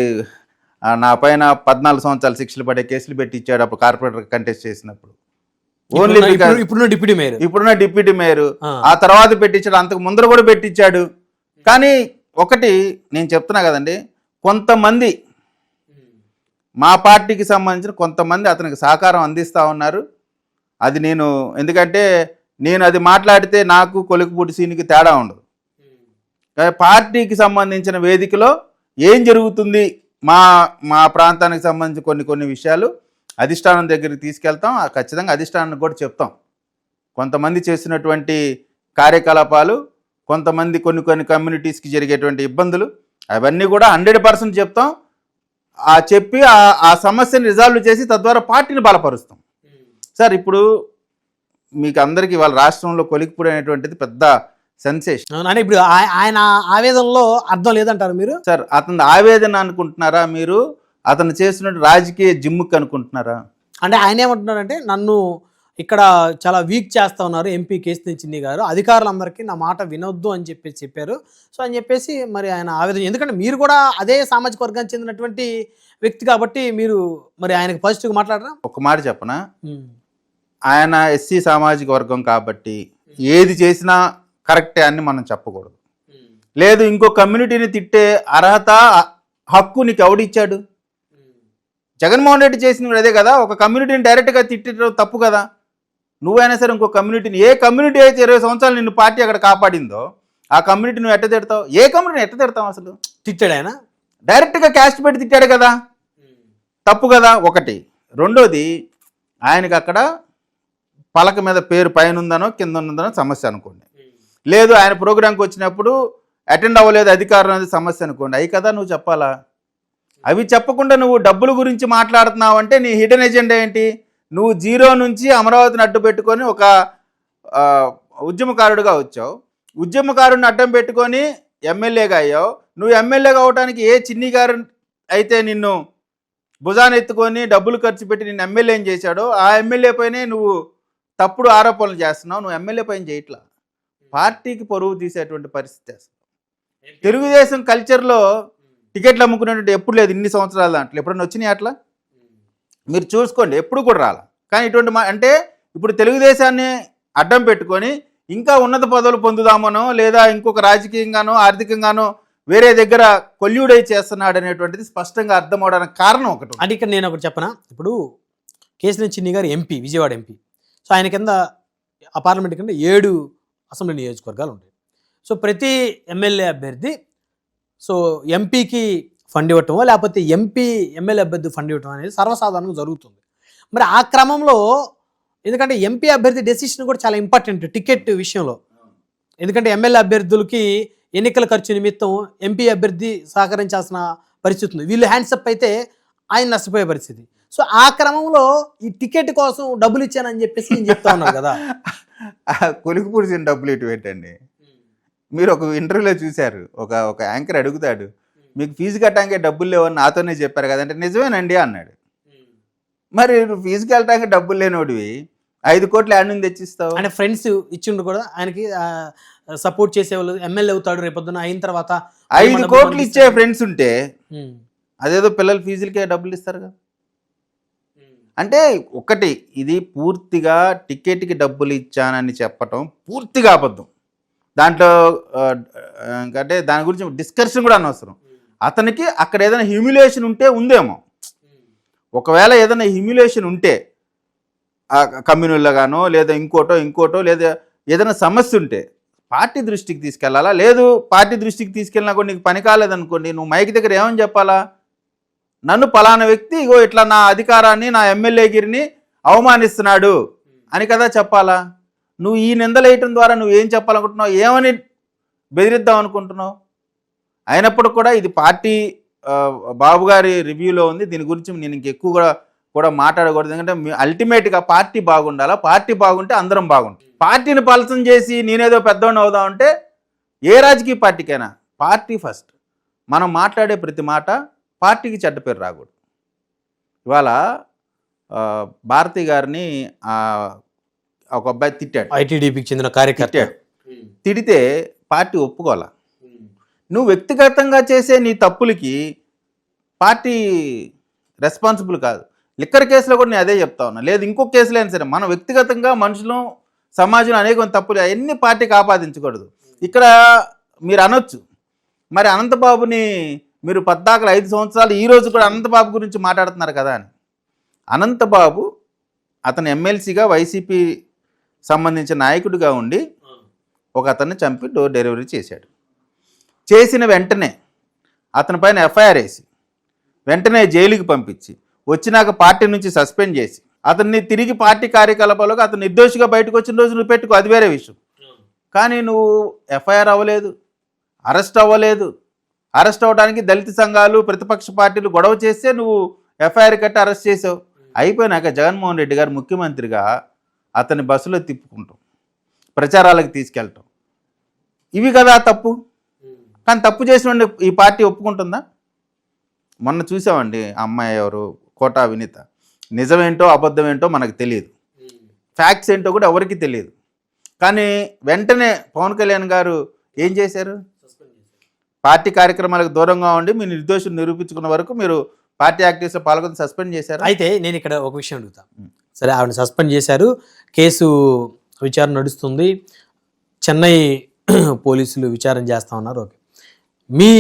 S2: నా పైన 14 సంవత్సరాలు శిక్షలు పడే కేసులు పెట్టించాడు అప్పుడు కార్పొరేటర్ కంటెస్ట్ చేసినప్పుడు. ఓన్లీ
S1: ఇప్పుడున్న
S2: డిప్యూటీ మేయర్ ఆ తర్వాత పెట్టించాడు, అంతకు ముందర కూడా పెట్టించాడు. కానీ ఒకటి నేను చెప్తున్నా కదండి, కొంతమంది మా పార్టీకి సంబంధించిన కొంతమంది అతనికి సహకారం అందిస్తూ ఉన్నారు. అది నేను ఎందుకంటే నేను అది మాట్లాడితే నాకు కొలికిపూటి సీనికి తేడా ఉండదు. పార్టీకి సంబంధించిన వేదికలో ఏం జరుగుతుంది, మా ప్రాంతానికి సంబంధించి కొన్ని విషయాలు అధిష్టానం దగ్గరికి తీసుకెళ్తాం, ఖచ్చితంగా అధిష్టానానికి కూడా చెప్తాం. కొంతమంది చేసినటువంటి కార్యకలాపాలు, కొంతమంది కొన్ని కమ్యూనిటీస్కి జరిగేటువంటి ఇబ్బందులు అవన్నీ కూడా 100% చెప్తాం. చెప్పి ఆ సమస్యని రిజాల్వ్ చేసి తద్వారా పార్టీని బలపరుస్తాం. సార్ ఇప్పుడు మీకు అందరికీ వాళ్ళ రాష్ట్రంలో కొలిక్పూడి అనేటువంటిది పెద్ద సెన్సేషన్.
S1: అంటే ఇప్పుడు ఆయన ఆవేదనలో అర్థం లేదంటారు మీరు?
S2: సార్ అతని ఆవేదన అనుకుంటున్నారా మీరు, అతను చేస్తున్న రాజకీయ జిమ్ముకి అనుకుంటున్నారా?
S1: అంటే ఆయన ఏమంటున్నారంటే నన్ను ఇక్కడ చాలా వీక్ చేస్తా ఉన్నారు ఎంపీ కేశినేని చిన్ని గారు, అధికారులందరికీ నా మాట వినొద్దు అని చెప్పారు. సో అని చెప్పేసి మరి ఆయన ఆవేదన, ఎందుకంటే మీరు కూడా అదే సామాజిక వర్గానికి చెందినటువంటి వ్యక్తి కాబట్టి మీరు మరి ఆయనకు పాజిటివ్గా మాట్లాడరా?
S2: ఒక మాట చెప్పనా, ఆయన ఎస్సీ సామాజిక వర్గం కాబట్టి ఏది చేసినా కరెక్టే అని మనం చెప్పకూడదు. లేదు ఇంకో కమ్యూనిటీని తిట్టే అర్హత హక్కు నీకు ఎవడిచ్చాడు? జగన్మోహన్ రెడ్డి చేసిన అదే కదా, ఒక కమ్యూనిటీని డైరెక్ట్గా తిట్టడం తప్పు కదా. నువ్వైనా సరే ఇంకో కమ్యూనిటీని, ఏ కమ్యూనిటీ అయితే 20 సంవత్సరాలు నిన్ను పార్టీ అక్కడ కాపాడిందో ఆ కమ్యూనిటీ నువ్వు ఎట్ట తిడతావు? ఏ కమ్యూనిటీని ఎట్ట తిడతావు? అసలు
S1: తిట్టాడు ఆయన,
S2: డైరెక్ట్గా క్యాస్ట్ పెట్టి తిట్టాడు కదా, తప్పు కదా ఒకటి. రెండోది ఆయనకి అక్కడ పలక మీద పేరు పైన ఉందనో కింద ఉందనో సమస్య అనుకోండి, లేదు ఆయన ప్రోగ్రాంకి వచ్చినప్పుడు అటెండ్ అవ్వలేదు అధికారం అనేది సమస్య అనుకోండి, అవి కదా నువ్వు చెప్పాలా. అవి చెప్పకుండా నువ్వు డబ్బుల గురించి మాట్లాడుతున్నావు అంటే నీ హిడెన్ ఎజెండా ఏంటి? నువ్వు 0 నుంచి అమరావతిని అడ్డు పెట్టుకొని ఒక ఉద్యమకారుడిగా వచ్చావు, ఉద్యమకారుడిని అడ్డం పెట్టుకొని ఎమ్మెల్యేగా అయ్యావు. నువ్వు ఎమ్మెల్యేగా అవడానికి ఏ చిన్ని గారు అయితే నిన్ను భుజాన్ని ఎత్తుకొని డబ్బులు ఖర్చు పెట్టి నిన్ను ఎమ్మెల్యే ఏం చేశాడో ఆ ఎమ్మెల్యే పైనే నువ్వు తప్పుడు ఆరోపణలు చేస్తున్నావు. నువ్వు ఎమ్మెల్యే పైన చేయట్లా, పార్టీకి పరువు తీసేటువంటి పరిస్థితి చేస్తావు. తెలుగుదేశం కల్చర్లో టికెట్లు అమ్ముకునేటువంటి ఎప్పుడు లేదు ఇన్ని సంవత్సరాల దాంట్లో, ఎప్పుడన్నా వచ్చినాయి అట్లా? మీరు చూసుకోండి, ఎప్పుడు కూడా రాల. కానీ ఇటువంటి అంటే ఇప్పుడు తెలుగుదేశాన్ని అడ్డం పెట్టుకొని ఇంకా ఉన్నత పదవులు పొందుదామనో లేదా ఇంకొక రాజకీయంగానో ఆర్థికంగానో వేరే దగ్గర కొల్యూడై చేస్తున్నాడు అనేటువంటిది స్పష్టంగా అర్థం అవడానికి కారణం ఒకటి.
S1: అంటే ఇక్కడ నేను ఒకటి చెప్పనా, ఇప్పుడు కేశినేని చిన్ని గారు ఎంపీ, విజయవాడ ఎంపీ. సో ఆయన కింద ఆ పార్లమెంట్ కింద 7 అసెంబ్లీ నియోజకవర్గాలు ఉంటాయి. సో ప్రతి ఎమ్మెల్యే అభ్యర్థి సో ఎంపీకి ఫండ్ ఇవ్వటమో లేకపోతే ఎమ్మెల్యే అభ్యర్థి ఫండ్ ఇవ్వటం అనేది సర్వసాధారణంగా జరుగుతుంది. మరి ఆ క్రమంలో ఎందుకంటే ఎంపీ అభ్యర్థి డెసిషన్ కూడా చాలా ఇంపార్టెంట్ టికెట్ విషయంలో, ఎందుకంటే ఎమ్మెల్యే అభ్యర్థులకి ఎన్నికల ఖర్చు నిమిత్తం ఎంపీ అభ్యర్థి సహకరించాల్సిన పరిస్థితి ఉంది. వీళ్ళు హ్యాండ్సప్ అయితే ఆయన నష్టపోయే పరిస్థితి. సో ఆ క్రమంలో ఈ టికెట్ కోసం డబ్బులు ఇచ్చానని చెప్పేసి నేను చెప్తా ఉన్నారు కదా.
S2: కొలికిపూడిసిన డబ్బులు ఇటు పెట్టండి. మీరు ఒక ఇంటర్వ్యూలో చూశారు, ఒక యాంకర్ అడుగుతాడు, మీకు ఫీజు కట్టడానికి డబ్బులు లేవని నాతోనే చెప్పారు కదంటే నిజమేనండి అన్నాడు. మరి నువ్వు ఫీజుకి వెళ్ళడానికి డబ్బులు లేనోడివి 5 కోట్లు యాడ్ నుంచి తెచ్చిస్తావు?
S1: అంటే ఫ్రెండ్స్ ఇచ్చిండు కూడా ఆయనకి సపోర్ట్ చేసేవాళ్ళు, ఎమ్మెల్యే అవుతాడు రేపొద్దున అయిన తర్వాత
S2: 5 కోట్లు ఇచ్చే ఫ్రెండ్స్ ఉంటే అదేదో పిల్లల ఫీజులకే డబ్బులు ఇస్తారు కదా. అంటే ఒకటి, ఇది పూర్తిగా టికెట్కి డబ్బులు ఇచ్చానని చెప్పటం పూర్తిగా అబద్ధం. దాంట్లో అంటే దాని గురించి డిస్కషన్ కూడా అనవసరం. అతనికి అక్కడ ఏదైనా హ్యూమిలేషన్ ఉంటే ఉందేమో. ఒకవేళ ఏదైనా హ్యూమిలేషన్ ఉంటే కమ్యూనిల్లో గానో లేదా ఇంకోటో లేదా ఏదైనా సమస్య ఉంటే పార్టీ దృష్టికి తీసుకెళ్లాలా. లేదు పార్టీ దృష్టికి తీసుకెళ్ళినా కూడా నీకు పని కాలేదనుకోండి, నువ్వు మైక్ దగ్గర ఏమని చెప్పాలా? నన్ను పలానా వ్యక్తి ఇగో ఇట్లా నా అధికారాన్ని నా ఎమ్మెల్యేగిరిని అవమానిస్తున్నాడు అని కదా చెప్పాలా. నువ్వు ఈ నిందలేయటం ద్వారా నువ్వు ఏం చెప్పాలనుకుంటున్నావు, ఏమని బెదిరిద్దాం అనుకుంటున్నావు? అయినప్పుడు కూడా ఇది పార్టీ బాబు గారి రివ్యూలో ఉంది. దీని గురించి నేను ఇంకెక్కువ కూడా మాట్లాడకూడదు. ఎందుకంటే అల్టిమేట్గా పార్టీ బాగుండాలా. పార్టీ బాగుంటే అందరం బాగుంటాం. పార్టీని పలసం చేసి నేనేదో పెద్దవాడిని అవుదామంటే ఏ రాజకీయ పార్టీకైనా పార్టీ ఫస్ట్. మనం మాట్లాడే ప్రతి మాట పార్టీకి చెడ్డ పేరు రాకూడదు. ఇవాళ భారతి గారిని ఒక అబ్బాయి తిట్టాడు,
S1: ఐటీడీపీకి చెందిన కార్యకర్త.
S2: తిడితే పార్టీ ఒప్పుకోవాలా. నువ్వు వ్యక్తిగతంగా చేసే నీ తప్పులకి పార్టీ రెస్పాన్సిబుల్ కాదు. లిక్కర్ కేసులో కూడా నేను అదే చెప్తా ఉన్నా. లేదు ఇంకొక కేసులో అయినా సరే మనం వ్యక్తిగతంగా మనుషులు సమాజంలో అనేక తప్పులు అవన్నీ పార్టీకి ఆపాదించకూడదు. ఇక్కడ మీరు అనొచ్చు, మరి అనంతబాబుని మీరు 5 సంవత్సరాలు ఈ రోజు కూడా అనంతబాబు గురించి మాట్లాడుతున్నారు కదా అని. అనంతబాబు అతను ఎమ్మెల్సీగా వైసీపీ సంబంధించిన నాయకుడిగా ఉండి ఒక అతన్ని చంపి డోర్ డెలివరీ చేశాడు. చేసిన వెంటనే అతని పైన ఎఫ్ఐఆర్ వేసి వెంటనే జైలుకి పంపించి వచ్చినాక పార్టీ నుంచి సస్పెండ్ చేసి అతన్ని తిరిగి పార్టీ కార్యకలాపాలకు అతను నిర్దోషిగా బయటకు వచ్చిన రోజు నువ్వు పెట్టుకో, అది వేరే విషయం. కానీ నువ్వు ఎఫ్ఐఆర్ అవ్వలేదు, అరెస్ట్ అవ్వలేదు. అరెస్ట్ అవ్వడానికి దళిత సంఘాలు ప్రతిపక్ష పార్టీలు గొడవ చేస్తే నువ్వు ఎఫ్ఐఆర్ కట్టి అరెస్ట్ చేసావు. అయిపోయినాక జగన్మోహన్ రెడ్డి గారు ముఖ్యమంత్రిగా అతన్ని బస్సులో తిప్పుకుంటాం, ప్రచారాలకు తీసుకెళ్ళటం, ఇవి కదా తప్పు. కానీ తప్పు చేసిన ఈ పార్టీ ఒప్పుకుంటుందా? మొన్న చూసామండి, అమ్మాయి ఎవరు, కోటా వినీత. నిజమేంటో అబద్ధమేంటో మనకు తెలియదు, ఫ్యాక్ట్స్ ఏంటో కూడా ఎవరికి తెలియదు. కానీ వెంటనే పవన్ కళ్యాణ్ గారు ఏం చేశారు? పార్టీ కార్యక్రమాలకు దూరంగా ఉండి మీ నిర్దోషులు నిరూపించుకున్న వరకు మీరు పార్టీ యాక్టివిటీస్లో పాల్గొని సస్పెండ్ చేశారు.
S1: అయితే నేను ఇక్కడ ఒక విషయం అడుగుతా. సరే, ఆవిడ సస్పెండ్ చేశారు, కేసు విచారణ నడుస్తుంది, చెన్నై పోలీసులు విచారణ చేస్తా ఉన్నారు. ఓకే, మీ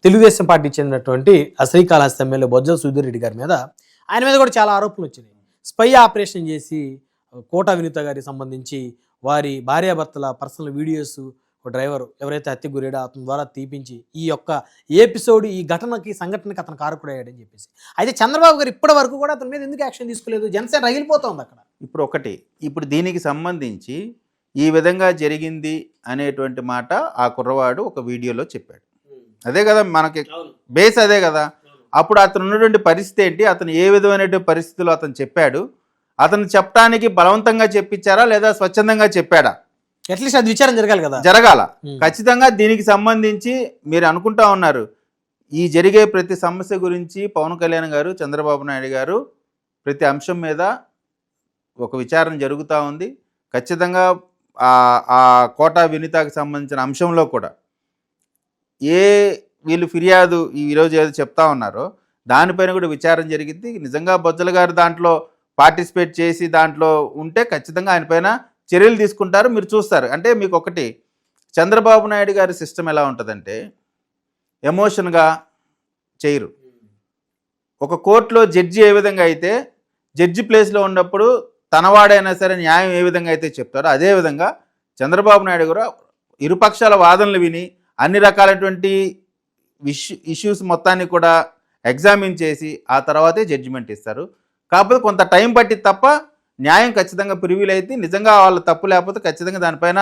S1: తెలుగుదేశం పార్టీకి చెందినటువంటి శ్రీకాళహస్తి ఎమ్మెల్యే బొజ్జల సుధీర్ రెడ్డి గారి మీద, ఆయన మీద కూడా చాలా ఆరోపణలు వచ్చినాయి. స్పై ఆపరేషన్ చేసి కోటా వినీత గారికి సంబంధించి వారి భార్యాభర్తల పర్సనల్ వీడియోస్ డ్రైవర్ ఎవరైతే హత్య గురేడో అతని ద్వారా తీపించి ఈ యొక్క ఎపిసోడ్, ఈ సంఘటనకి అతను కారకుడయ్యాడని చెప్పేసి. అయితే చంద్రబాబు గారు ఇప్పటి వరకు కూడా అతని మీద ఎందుకు యాక్షన్ తీసుకోలేదు? జనసేన రగిలిపోతుంది అక్కడ.
S2: ఇప్పుడు దీనికి సంబంధించి ఈ విధంగా జరిగింది అనేటువంటి మాట ఆ కుర్రవాడు ఒక వీడియోలో చెప్పాడు. అదే కదా మనకి బేస్, అదే కదా. అప్పుడు అతను ఉన్నటువంటి పరిస్థితి ఏంటి, అతను ఏ విధమైనటువంటి పరిస్థితుల్లో అతను చెప్పాడు, అతను చెప్పడానికి బలవంతంగా చెప్పించారా లేదా స్వచ్ఛందంగా చెప్పాడా?
S1: అట్లీస్ట్ అది విచారం జరగాలి కదా.
S2: జరగాల ఖచ్చితంగా. దీనికి సంబంధించి మీరు అనుకుంటా ఉన్నారు, ఈ జరిగే ప్రతి సమస్య గురించి పవన్ కళ్యాణ్ గారు, చంద్రబాబు నాయుడు గారు ప్రతి అంశం మీద ఒక విచారణ జరుగుతూ ఉంది. ఖచ్చితంగా ఆ కోటా వినీతకు సంబంధించిన అంశంలో కూడా వీళ్ళు ఫిర్యాదు ఈరోజు ఏదో చెప్తా ఉన్నారో దానిపైన కూడా విచారణ జరిగింది. నిజంగా బొజ్జల గారు దాంట్లో పార్టిసిపేట్ చేసి దాంట్లో ఉంటే ఖచ్చితంగా ఆయన పైన చర్యలు తీసుకుంటారు, మీరు చూస్తారు. అంటే మీకు ఒకటి, చంద్రబాబు నాయుడు గారి సిస్టమ్ ఎలా ఉంటుందంటే ఎమోషన్గా చేయరు. ఒక కోర్టులో జడ్జి ఏ విధంగా అయితే జడ్జి ప్లేస్లో ఉన్నప్పుడు తనవాడైనా సరే న్యాయం ఏ విధంగా అయితే చెప్తారో అదేవిధంగా చంద్రబాబు నాయుడు కూడా ఇరుపక్షాల వాదనలు విని అన్ని రకాలైనటువంటి ఇష్యూస్ మొత్తాన్ని కూడా ఎగ్జామిన్ చేసి ఆ తర్వాతే జడ్జిమెంట్ ఇస్తారు. కాకపోతే కొంత టైం పట్టి తప్ప న్యాయం ఖచ్చితంగా ప్రివ్యూల్ అయితే నిజంగా వాళ్ళ తప్పు లేకపోతే ఖచ్చితంగా దానిపైన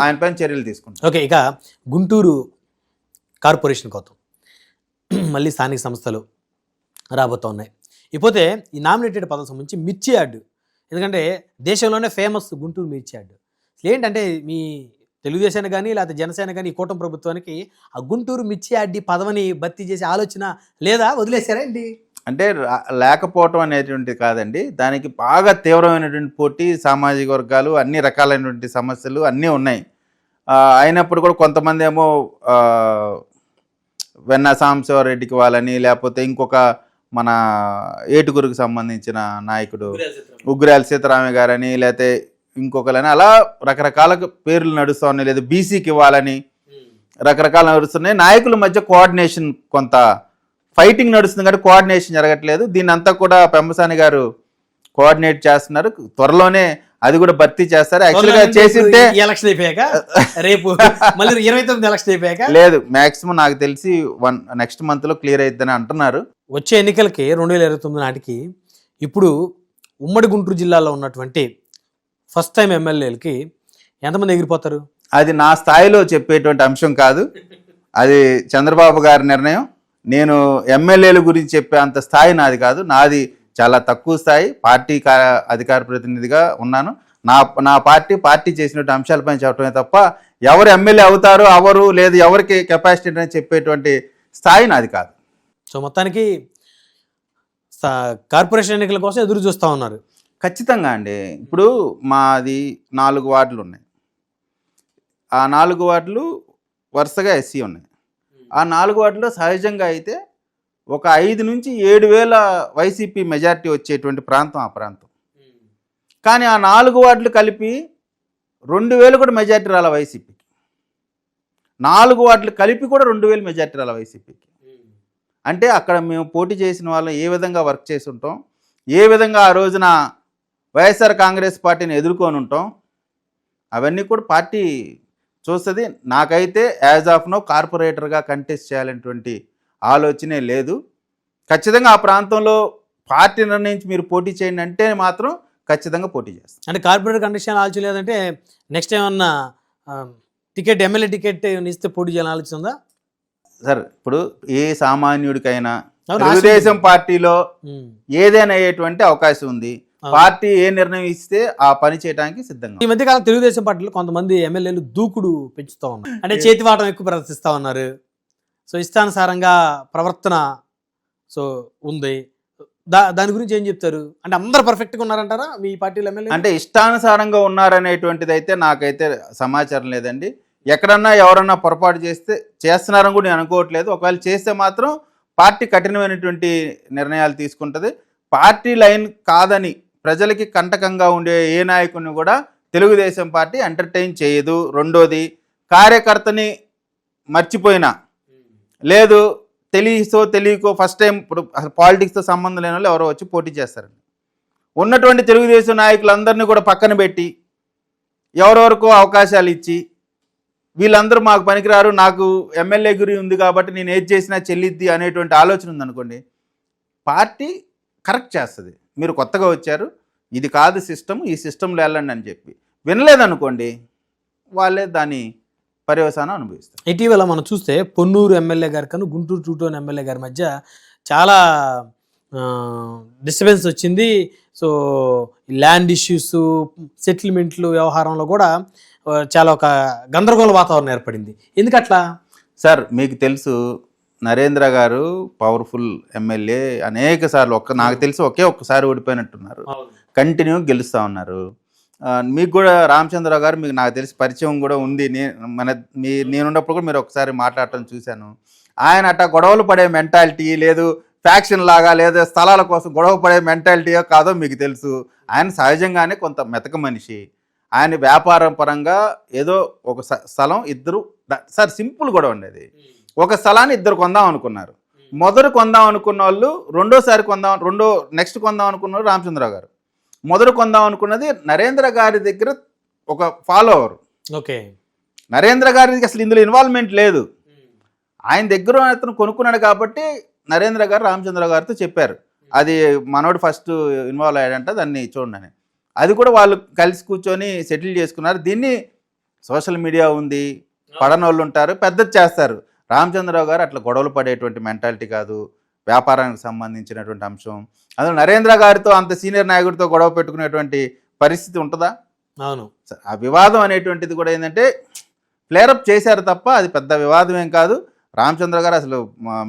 S2: ఆయన పైన చర్యలు తీసుకుంటారు.
S1: ఓకే, ఇక గుంటూరు కార్పొరేషన్ కోసం మళ్ళీ స్థానిక సంస్థలు రాబోతూ ఉన్నాయి. ఇకపోతే ఈ నామినేటెడ్ పదవి సంబంధించి మిర్చి యార్డు, ఎందుకంటే దేశంలోనే ఫేమస్ గుంటూరు మిర్చి యార్డు. అసలు ఏంటంటే మీ తెలుగుదేశాన్ని కానీ లేకపోతే జనసేన కానీ ఈ కూటమి ప్రభుత్వానికి ఆ గుంటూరు మిర్చి అడ్డి పదవిని భర్తీ చేసే ఆలోచన లేదా, వదిలేశారా ఏంటి?
S2: అంటే లేకపోవటం అనేటువంటిది కాదండి, దానికి బాగా తీవ్రమైనటువంటి పోటీ, సామాజిక వర్గాలు, అన్ని రకాలైనటువంటి సమస్యలు అన్నీ ఉన్నాయి. అయినప్పుడు కూడా కొంతమంది ఏమో వెన్న సాంబశివరెడ్డికి వాళ్ళని, లేకపోతే ఇంకొక మన ఏటుగురికి సంబంధించిన నాయకుడు ఉగ్రాల సీతారామయ్య గారని, లేకపోతే ఇంకొకరని, అలా రకరకాల పేర్లు నడుస్తూ ఉన్నాయి. లేదా బీసీకి ఇవ్వాలని రకరకాల నడుస్తున్నాయి. నాయకుల మధ్య కోఆర్డినేషన్ కొంత ఫైటింగ్ నడుస్తుంది కాబట్టి కోఆర్డినేషన్ జరగట్లేదు. దీన్ని అంతా కూడా పెంబసాని గారు కోఆర్డినేట్ చేస్తున్నారు. త్వరలోనే అది కూడా భర్తీ చేస్తారు. యాక్చువల్గా చేసింటే
S1: ఎలక్షన్ అయిపోయాక, రేపు మళ్ళీ 29 ఎలక్షన్ అయిపోయాక
S2: లేదు, మాక్సిమం నాకు తెలిసి నెక్స్ట్ మంత్ లో క్లియర్ అయిద్దని అంటున్నారు.
S1: వచ్చే ఎన్నికలకి 2029 నాటికి ఇప్పుడు ఉమ్మడి గుంటూరు జిల్లాలో ఉన్నటువంటి ఫస్ట్ టైం ఎమ్మెల్యేలకి ఎంతమంది ఎగిరిపోతారు?
S2: అది నా స్థాయిలో చెప్పేటువంటి అంశం కాదు, అది చంద్రబాబు గారి నిర్ణయం. నేను ఎమ్మెల్యేల గురించి చెప్పే అంత స్థాయి నాది కాదు, నాది చాలా తక్కువ స్థాయి. పార్టీ అధికార ప్రతినిధిగా ఉన్నాను. నా పార్టీ చేసినటువంటి అంశాలపైన చెప్పడమే తప్ప ఎవరు ఎమ్మెల్యే అవుతారు అవరు లేదు ఎవరికి కెపాసిటీ అని చెప్పేటువంటి స్థాయి నాది కాదు.
S1: సో మొత్తానికి కార్పొరేషన్ ఎన్నికల కోసం ఎదురు చూస్తూ ఉన్నారు.
S2: ఖచ్చితంగా అండి. ఇప్పుడు మాది 4 వార్డులు ఉన్నాయి. ఆ 4 వార్డులు వరుసగా ఎస్సీ ఉన్నాయి. ఆ 4 వార్డులో సహజంగా అయితే ఒక 5 నుంచి 7,000 వైసీపీ మెజారిటీ వచ్చేటువంటి ప్రాంతం ఆ ప్రాంతం. కానీ ఆ 4 వార్డులు కలిపి 2,000 కూడా మెజారిటీ రాల వైసీపీకి. 4 వార్డులు కలిపి కూడా 2,000 మెజారిటీ రాల వైసీపీకి. అంటే అక్కడ మేము పోటీ చేసిన వాళ్ళం ఏ విధంగా వర్క్ చేసి ఉంటాం, ఏ విధంగా ఆ రోజున వైఎస్ఆర్ కాంగ్రెస్ పార్టీని ఎదుర్కొని ఉంటాం, అవన్నీ కూడా పార్టీ చూస్తుంది. నాకైతే యాజ్ ఆఫ్ నో కార్పొరేటర్గా కంటెస్ట్ చేయాలనేటువంటి ఆలోచనే లేదు. ఖచ్చితంగా ఆ ప్రాంతంలో పార్టీ నిర్ణయించి మీరు పోటీ చేయండి అంటే మాత్రం ఖచ్చితంగా పోటీ చేస్తాం.
S1: అంటే కార్పొరేటర్ కండిషన్ ఆలోచన లేదంటే నెక్స్ట్ ఏమన్నా టికెట్, ఎమ్మెల్యే టికెట్ ఇస్తే పోటీ చేయాలని ఆలోచన ఉందా?
S2: సార్, ఇప్పుడు ఏ సామాన్యుడికైనా తెలుగుదేశం పార్టీలో ఏదైనా అయ్యేటువంటి అవకాశం ఉంది. పార్టీ ఏ నిర్ణయం ఇస్తే ఆ పని చేయడానికి సిద్ధంగా.
S1: ఈ మధ్య కాలం తెలుగుదేశం పార్టీలో కొంతమంది ఎమ్మెల్యేలు దూకుడు పెంచుతూ ఉన్నారు. అంటే చేతివాటం ఎక్కువ ప్రదర్శిస్తూ ఉన్నారు. సో ఇష్టానుసారంగా ప్రవర్తన సో ఉంది. దాని గురించి ఏం చెప్తారు? అంటే అందరు పర్ఫెక్ట్గా ఉన్నారంటారా మీ పార్టీలో ఎమ్మెల్యే?
S2: అంటే ఇష్టానుసారంగా ఉన్నారనేటువంటిది అయితే నాకైతే సమాచారం లేదండి. ఎక్కడన్నా ఎవరన్నా పొరపాటు చేస్తున్నారని కూడా నేను అనుకోవట్లేదు. ఒకవేళ చేస్తే మాత్రం పార్టీ కఠినమైనటువంటి నిర్ణయాలు తీసుకుంటుంది. పార్టీ లైన్ కాదని ప్రజలకి కంటకంగా ఉండే ఏ నాయకుడిని కూడా తెలుగుదేశం పార్టీ ఎంటర్టైన్ చేయదు. రెండోది, కార్యకర్తని మర్చిపోయినా లేదు తెలియకో ఫస్ట్ టైం ఇప్పుడు అసలు పాలిటిక్స్తో సంబంధం లేని వాళ్ళు ఎవరో వచ్చి పోటీ చేస్తారండి. ఉన్నటువంటి తెలుగుదేశం నాయకులందరినీ కూడా పక్కన పెట్టి ఎవరెవరికో అవకాశాలు ఇచ్చి వీళ్ళందరూ మాకు పనికిరారు, నాకు ఎమ్మెల్యే గురి ఉంది కాబట్టి నేను ఏది చేసినా చెల్లిద్ది అనేటువంటి ఆలోచన ఉందనుకోండి, పార్టీ కరెక్ట్ చేస్తుంది. మీరు కొత్తగా వచ్చారు, ఇది కాదు సిస్టమ్, ఈ సిస్టంలో వెళ్ళండి అని చెప్పి వినలేదనుకోండి, వాళ్ళే దాని పర్యవసానం అనుభవిస్తారు.
S1: ఇటీవల మనం చూస్తే పొన్నూరు ఎమ్మెల్యే గారి కన్నా గుంటూరు టూటోన్ ఎమ్మెల్యే గారి మధ్య చాలా డిస్టర్బెన్స్ వచ్చింది. సో ల్యాండ్ ఇష్యూస్, సెటిల్మెంట్లు వ్యవహారంలో కూడా చాలా ఒక గందరగోళ వాతావరణం ఏర్పడింది. ఎందుకట్లా?
S2: సార్, మీకు తెలుసు నరేంద్ర గారు పవర్ఫుల్ ఎమ్మెల్యే, అనేక సార్లు నాకు తెలిసి ఒక్కసారి ఓడిపోయినట్టున్నారు, కంటిన్యూ గెలుస్తూ ఉన్నారు. మీకు కూడా రామచంద్రరావు గారు మీకు నాకు తెలిసి పరిచయం కూడా ఉంది. నేనున్నప్పుడు కూడా మీరు ఒకసారి మాట్లాడటం చూశాను. ఆయన అట్టా గొడవలు పడే మెంటాలిటీ లేదు, ఫ్యాక్షన్ లాగా లేదా స్థలాల కోసం గొడవ పడే మెంటాలిటీయో కాదో మీకు తెలుసు. ఆయన సహజంగానే కొంత మెతక మనిషి. ఆయన వ్యాపారం పరంగా ఏదో ఒక స్థలం ఇద్దరు, సార్ సింపుల్ గొడవ ఉండేది. ఒక స్థలాన్ని ఇద్దరు కొందాం అనుకున్నారు. మొదట కొందాం అనుకున్న వాళ్ళు నెక్స్ట్ కొందాం అనుకున్న వాళ్ళు రామచంద్రరావు గారు. మొదట కొందాం అనుకున్నది నరేంద్ర గారి దగ్గర ఒక ఫాలోవర్.
S1: ఓకే,
S2: నరేంద్ర గారికి అసలు ఇందులో ఇన్వాల్వ్మెంట్ లేదు. ఆయన దగ్గర అతను కొనుక్కున్నాడు కాబట్టి నరేంద్ర గారు రామచంద్రరావు గారితో చెప్పారు, అది మనోడు ఫస్ట్ ఇన్వాల్వ్ అయ్యాడంట, దాన్ని చూడండి. అది కూడా వాళ్ళు కలిసి కూర్చొని సెటిల్ చేసుకున్నారు. దీన్ని సోషల్ మీడియా ఉంది, పడనోళ్ళు ఉంటారు, పెద్దది చేస్తారు. రామచంద్రరావు గారు అట్లా గొడవలు పడేటువంటి మెంటాలిటీ కాదు, వ్యాపారానికి సంబంధించినటువంటి అంశం. అందులో నరేంద్ర గారితో అంత సీనియర్ నాయకుడితో గొడవ పెట్టుకునేటువంటి పరిస్థితి ఉంటుందా?
S1: అవును.
S2: ఆ వివాదం అనేటువంటిది కూడా ఏంటంటే ఫ్లేరప్ చేశారు తప్ప అది పెద్ద వివాదం ఏం కాదు. రామచంద్ర గారు అసలు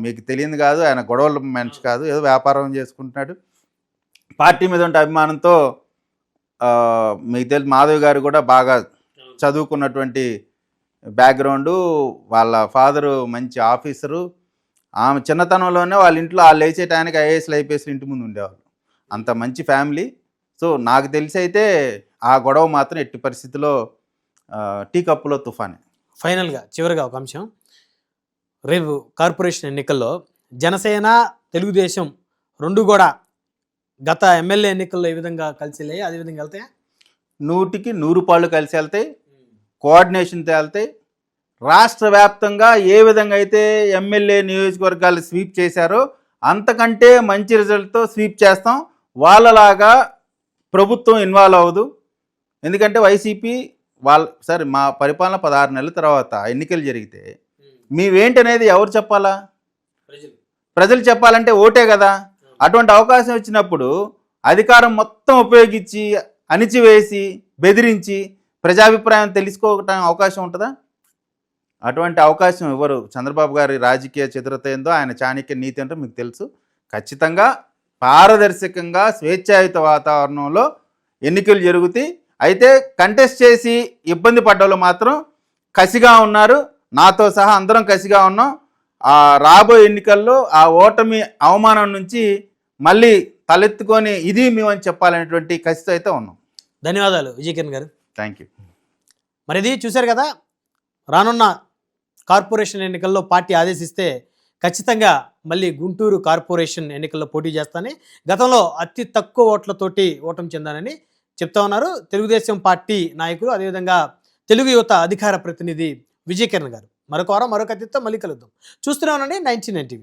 S2: మీకు తెలియదు కాదు, ఆయన గొడవల మనిషి కాదు, ఏదో వ్యాపారం చేసుకుంటున్నాడు. పార్టీ మీద ఉంటే అభిమానంతో మీకు తెలిసి మాధవ్ గారు కూడా బాగా చదువుకున్నటువంటి బ్యాక్గ్రౌండు, వాళ్ళ ఫాదరు మంచి ఆఫీసరు. ఆమె చిన్నతనంలోనే వాళ్ళ ఇంట్లో వాళ్ళు లేచే టైంకి ఐఏఎస్లు ఐపీఎస్లు ఇంటి ముందు ఉండేవాళ్ళు. అంత మంచి ఫ్యామిలీ. సో నాకు తెలిసి అయితే ఆ గొడవ మాత్రం ఎట్టి పరిస్థితిలో టీ కప్పులో తుఫానే.
S1: ఫైనల్గా చివరిగా ఒక అంశం, రేపు కార్పొరేషన్ ఎన్నికల్లో జనసేన తెలుగుదేశం రెండు కూడా గత ఎమ్మెల్యే ఎన్నికల్లో ఏ విధంగా కలిసి వెళ్ళాయి అదే విధంగా వెళ్తాయా? 100కి
S2: 100 పాళ్ళు కలిసి వెళ్తాయి, కోఆర్డినేషన్ తేలితాయి. రాష్ట్ర వ్యాప్తంగా ఏ విధంగా అయితే ఎమ్మెల్యే నియోజకవర్గాలు స్వీప్ చేశారో అంతకంటే మంచి రిజల్ట్తో స్వీప్ చేస్తాం. వాళ్ళలాగా ప్రభుత్వం ఇన్వాల్వ్ అవ్వదు. ఎందుకంటే వైసీపీ సరే మా పరిపాలన 16 నెలల తర్వాత ఎన్నికలు జరిగితే మీవేంటనేది ఎవరు చెప్పాలా? ప్రజలు చెప్పాలంటే ఓటే కదా. అటువంటి అవకాశం వచ్చినప్పుడు అధికారం మొత్తం ఉపయోగించి అణిచివేసి బెదిరించి ప్రజాభిప్రాయం తెలుసుకోవటం అవకాశం ఉంటుందా? అటువంటి అవకాశం ఇవ్వరు. చంద్రబాబు గారి రాజకీయ చతురత ఏందో, ఆయన చాణక్య నీతి ఏంటో మీకు తెలుసు. ఖచ్చితంగా పారదర్శకంగా స్వేచ్ఛాయుత వాతావరణంలో ఎన్నికలు జరుగుతాయి. అయితే కంటెస్ట్ చేసి ఇబ్బంది పడ్డవాళ్ళు మాత్రం కసిగా ఉన్నారు. నాతో సహా అందరం కసిగా ఉన్నాం. ఆ రాబోయే ఎన్నికల్లో ఆ ఓటమి అవమానం నుంచి మళ్ళీ తలెత్తుకొని ఇది మేమని చెప్పాలనేటువంటి కసితో అయితే ఉన్నాం.
S1: ధన్యవాదాలు విజయకిరణ్ గారు.
S2: Thank you.
S1: మరి ఇది చూశారు కదా, రానున్న కార్పొరేషన్ ఎన్నికల్లో పార్టీ ఆదేశిస్తే ఖచ్చితంగా మళ్ళీ గుంటూరు కార్పొరేషన్ ఎన్నికల్లో పోటీ చేస్తానని, గతంలో అతి తక్కువ ఓట్లతోటి ఓటమి చెందానని చెప్తా ఉన్నారు తెలుగుదేశం పార్టీ నాయకులు, అదేవిధంగా తెలుగు యువత అధికార ప్రతినిధి విజయకిరణ్ గారు. మరొక వారం మరొక అతిథితో మళ్ళీ కలుద్దాం. చూస్తూనే ఉండండి 99 టీవీ.